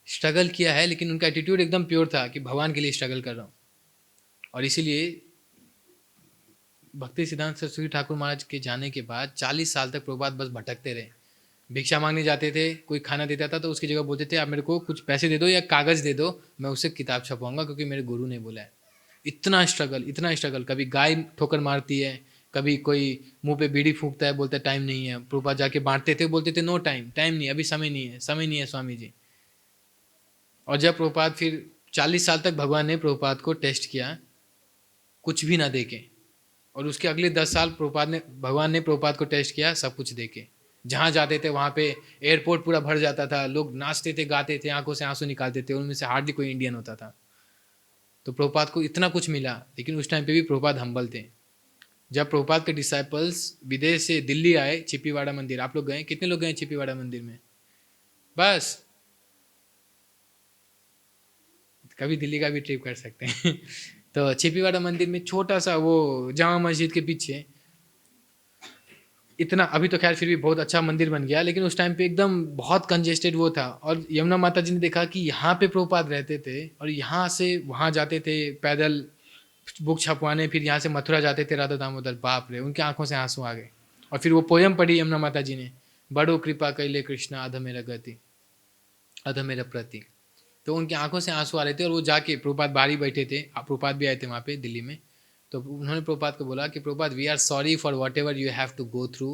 स्ट्रगल किया है, लेकिन उनका एटीट्यूड एकदम प्योर था कि भगवान के लिए स्ट्रगल कर रहा हूँ। और इसीलिए भक्ति सिद्धांत सरस्वती ठाकुर महाराज के जाने के बाद 40 साल तक प्रभुपाद बस भटकते रहे। भिक्षा मांगने जाते थे, कोई खाना देता था तो उसकी जगह बोलते थे आप मेरे को कुछ पैसे दे दो या कागज़ दे दो, मैं उससे किताब छपवाऊंगा क्योंकि मेरे गुरु ने बोला है। इतना स्ट्रगल, इतना स्ट्रगल, कभी गाय ठोकर मारती है, कभी कोई मुंह पे बीड़ी फूंकता है, बोलता है टाइम नहीं है, प्रभुपाद जाके बांटते थे, बोलते थे नो टाइम, टाइम नहीं, अभी समय नहीं है, समय नहीं है स्वामी जी। और जब प्रभुपाद फिर 40 साल तक भगवान ने प्रभुपाद को टेस्ट किया कुछ भी ना देके, और उसके अगले 10 साल भगवान ने प्रभुपाद को टेस्ट किया सब कुछ देके। जहाँ जाते थे वहाँ पे एयरपोर्ट पूरा भर जाता था, लोग नाचते थे, गाते थे, आंखों से आंसू निकालते थे, उनमें से हार्डली कोई इंडियन होता था। तो प्रभुपाद को इतना कुछ मिला, लेकिन उस टाइम पे भी प्रभुपाद हम्बल थे। जब प्रभुपाद के डिसाइपल्स विदेश से दिल्ली आए, चिपीवाड़ा मंदिर, आप लोग गए? कितने लोग गए चिपीवाड़ा मंदिर में? बस, कभी दिल्ली का भी ट्रिप कर सकते हैं तो चिपीवाड़ा मंदिर में छोटा सा, वो जामा मस्जिद के पीछे, इतना, अभी तो खैर फिर भी बहुत अच्छा मंदिर बन गया, लेकिन उस टाइम पे एकदम बहुत कंजेस्टेड वो था। और यमुना माता जी ने देखा कि यहाँ पे प्रभुपाद रहते थे और यहाँ से वहाँ जाते थे पैदल बुक छपवाने, फिर यहाँ से मथुरा जाते थे राधा दामोदर, बाप रे, उनके आंखों से आंसू आ गए। और फिर वो पोयम पढ़ी यमुना माता जी ने, बड़ो कृपा कैले कृष्णा अध मेरा गति, अध मेरा प्रति। तो उनकी आंखों से आंसू आ रहे थे, और वो जाके, प्रभुपाद बाहर बैठे थे, प्रभुपाद भी आए थे वहाँ पे दिल्ली में, तो उन्होंने प्रभुपाद को बोला कि Prabhupada, we are sorry for whatever you have to go through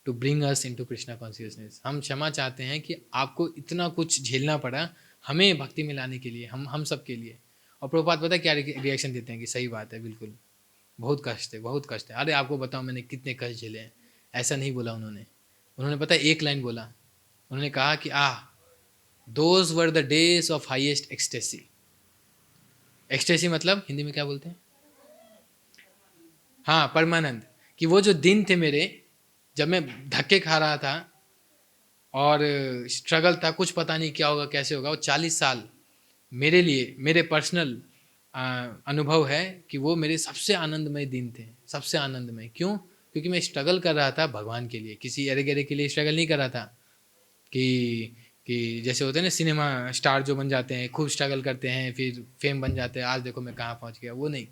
to bring us into Krishna consciousness. हम क्षमा चाहते हैं कि आपको इतना कुछ झेलना पड़ा हमें भक्ति में लाने के लिए, हम सब के लिए। और प्रभुपाद पता है क्या रिएक्शन देते हैं कि सही बात है, बिल्कुल बहुत कष्ट है, बहुत कष्ट है। अरे आपको बताओ मैंने कितने कष्ट झेले हैं। ऐसा नहीं बोला उन्होंने पता है एक लाइन बोला, उन्होंने कहा कि those were the days of highest ecstasy. Ecstasy मतलब हिंदी में क्या बोलते हैं? हाँ, परमानंद। कि वो जो दिन थे मेरे, जब मैं धक्के खा रहा था और स्ट्रगल था, कुछ पता नहीं क्या होगा कैसे होगा, वो 40 साल मेरे लिए, मेरे पर्सनल अनुभव है कि वो मेरे सबसे आनंदमय दिन थे, सबसे आनंदमय। क्यों? क्योंकि मैं स्ट्रगल कर रहा था भगवान के लिए, किसी अरे गरे के लिए स्ट्रगल नहीं कर रहा था कि जैसे होते हैं ना सिनेमा स्टार जो बन जाते हैं, खूब स्ट्रगल करते हैं, फिर फेम बन जाते हैं, आज देखो मैं कहाँ पहुँच गया, वो नहीं।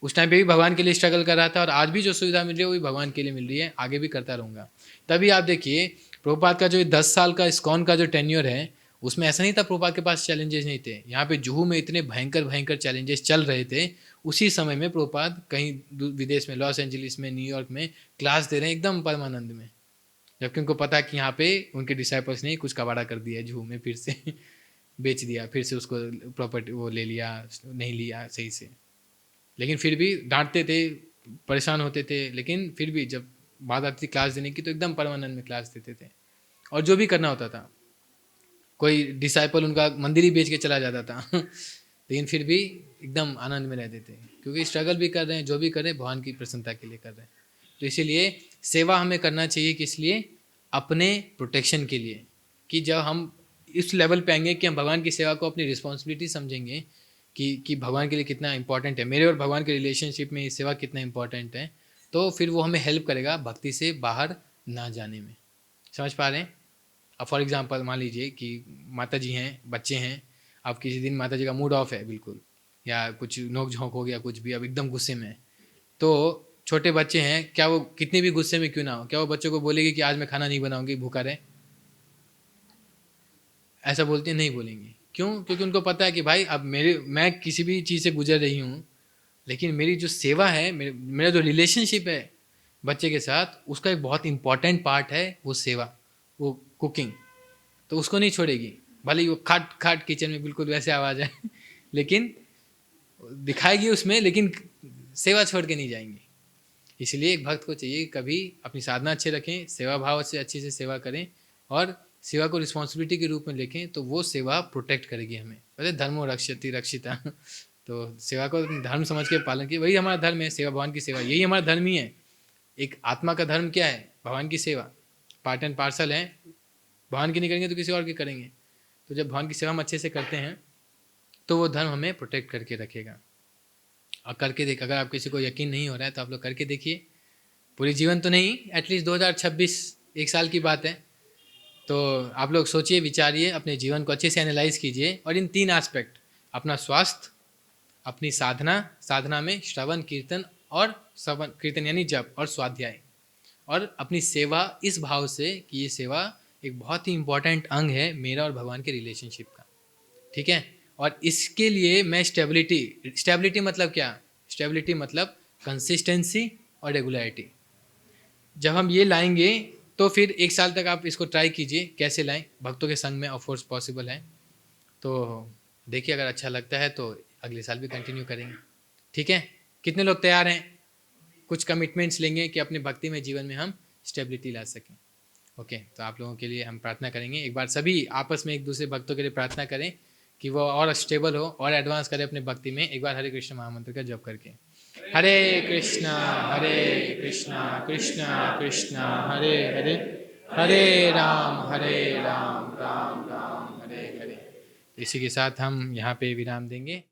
उस टाइम पे भी भगवान के लिए स्ट्रगल कर रहा था, और आज भी जो सुविधा मिल रही है वो भी भगवान के लिए मिल रही है, आगे भी करता रहूँगा। तभी आप देखिए प्रभुपाद का जो 10 साल का इस्कॉन का जो टेन्योर है, उसमें ऐसा नहीं था प्रभुपाद के पास चैलेंजेस नहीं थे। यहाँ पे जुहू में इतने भयंकर भयंकर चैलेंजेस चल रहे थे, उसी समय में प्रभुपाद कहीं विदेश में, लॉस एंजलिस में, न्यूयॉर्क में क्लास दे रहे हैं एकदम परमानंद में, जबकि उनको पता है कि यहाँ पे उनके डिसाइपल्स ने कुछ कबाड़ा कर दिया है जुहू में, फिर से बेच दिया, फिर से उसको प्रॉपर्टी वो ले लिया, नहीं लिया सही से। लेकिन फिर भी डांटते थे, परेशान होते थे, लेकिन फिर भी जब बात आती थी क्लास देने की तो एकदम परमानंद में क्लास देते थे। और जो भी करना होता था, कोई डिसाइपल उनका मंदिर ही बेच के चला जाता था लेकिन फिर भी एकदम आनंद में रहते थे, क्योंकि स्ट्रगल भी कर रहे हैं, जो भी कर रहे हैं भगवान की प्रसन्नता के लिए कर रहे हैं। तो इसीलिए सेवा हमें करना चाहिए, किस लिए? अपने प्रोटेक्शन के लिए। कि जब हम इस लेवल पे आएंगे कि हम भगवान की सेवा को अपनी रिस्पॉन्सिबिलिटी समझेंगे कि भगवान के लिए कितना इंपॉर्टेंट है, मेरे और भगवान के रिलेशनशिप में ये सेवा कितना इंपॉर्टेंट है, तो फिर वो हमें हेल्प करेगा भक्ति से बाहर ना जाने में। समझ पा रहे हैं? अब फॉर एग्जांपल मान लीजिए कि माता जी हैं, बच्चे हैं, अब किसी दिन माता जी का मूड ऑफ है बिल्कुल, या कुछ नोक झोंक हो गया, कुछ भी, अब एकदम गुस्से में है, तो छोटे बच्चे हैं, क्या वो कितने भी गुस्से में क्यों ना हो, क्या वो बच्चों को बोलेगी कि आज मैं खाना नहीं बनाऊंगी, भूखा रहे? ऐसा बोलते हैं? नहीं बोलेंगे। क्यों? क्योंकि उनको पता है कि भाई अब मैं किसी भी चीज़ से गुजर रही हूँ, लेकिन मेरी जो सेवा है, मेरा जो रिलेशनशिप है बच्चे के साथ, उसका एक बहुत इंपॉर्टेंट पार्ट है वो सेवा, वो कुकिंग। तो उसको नहीं छोड़ेगी, भले ही वो खाट खाट किचन में बिल्कुल वैसे आवाज़ है लेकिन दिखाएगी उसमें, लेकिन सेवा छोड़ के नहीं जाएंगे। इसलिए एक भक्त को चाहिए कभी अपनी साधना अच्छे रखें, सेवा भाव से अच्छे से सेवा करें, और सेवा को रिस्पॉन्सिबिलिटी के रूप में देखें, तो वो सेवा प्रोटेक्ट करेगी हमें। पहले धर्मो रक्षति रक्षिता तो सेवा को धर्म समझ के पालन की, वही हमारा धर्म है, सेवा भगवान की सेवा, यही हमारा धर्म ही है। एक आत्मा का धर्म क्या है? भगवान की सेवा, पार्ट एंड पार्सल है। भगवान की नहीं करेंगे तो किसी और की करेंगे। तो जब भगवान की सेवा हम अच्छे से करते हैं तो वो धर्म हमें प्रोटेक्ट करके रखेगा। और करके देख, अगर आप किसी को यकीन नहीं हो रहा है तो आप लोग करके देखिए, पूरी जीवन तो नहीं, एटलीस्ट 2026 एक साल की बात है, तो आप लोग सोचिए, विचारिए, अपने जीवन को अच्छे से एनालाइज कीजिए, और इन 3 एस्पेक्ट, अपना स्वास्थ्य, अपनी साधना, साधना में श्रवण कीर्तन, और श्रवण कीर्तन यानी जप और स्वाध्याय, और अपनी सेवा इस भाव से कि ये सेवा एक बहुत ही इंपॉर्टेंट अंग है मेरा और भगवान के रिलेशनशिप का, ठीक है। और इसके लिए मैं स्टेबिलिटी मतलब क्या? स्टेबिलिटी मतलब कंसिस्टेंसी और रेगुलरिटी। जब हम ये लाएंगे तो फिर 1 साल तक आप इसको ट्राई कीजिए, कैसे लाएं, भक्तों के संग में ऑफ कोर्स पॉसिबल है। तो देखिए, अगर अच्छा लगता है तो अगले साल भी कंटिन्यू करेंगे, ठीक है। कितने लोग तैयार हैं? कुछ कमिटमेंट्स लेंगे कि अपने भक्ति में जीवन में हम स्टेबिलिटी ला सकें। ओके, तो आप लोगों के लिए हम प्रार्थना करेंगे। एक बार सभी आपस में एक दूसरे भक्तों के लिए प्रार्थना करें कि वो और स्टेबल हो और एडवांस करे अपने भक्ति में। एक बार हरे कृष्ण महामंत्र का जप करके, हरे कृष्णा कृष्णा कृष्णा हरे हरे, हरे राम राम राम हरे हरे। इसी के साथ हम यहाँ पे विराम देंगे।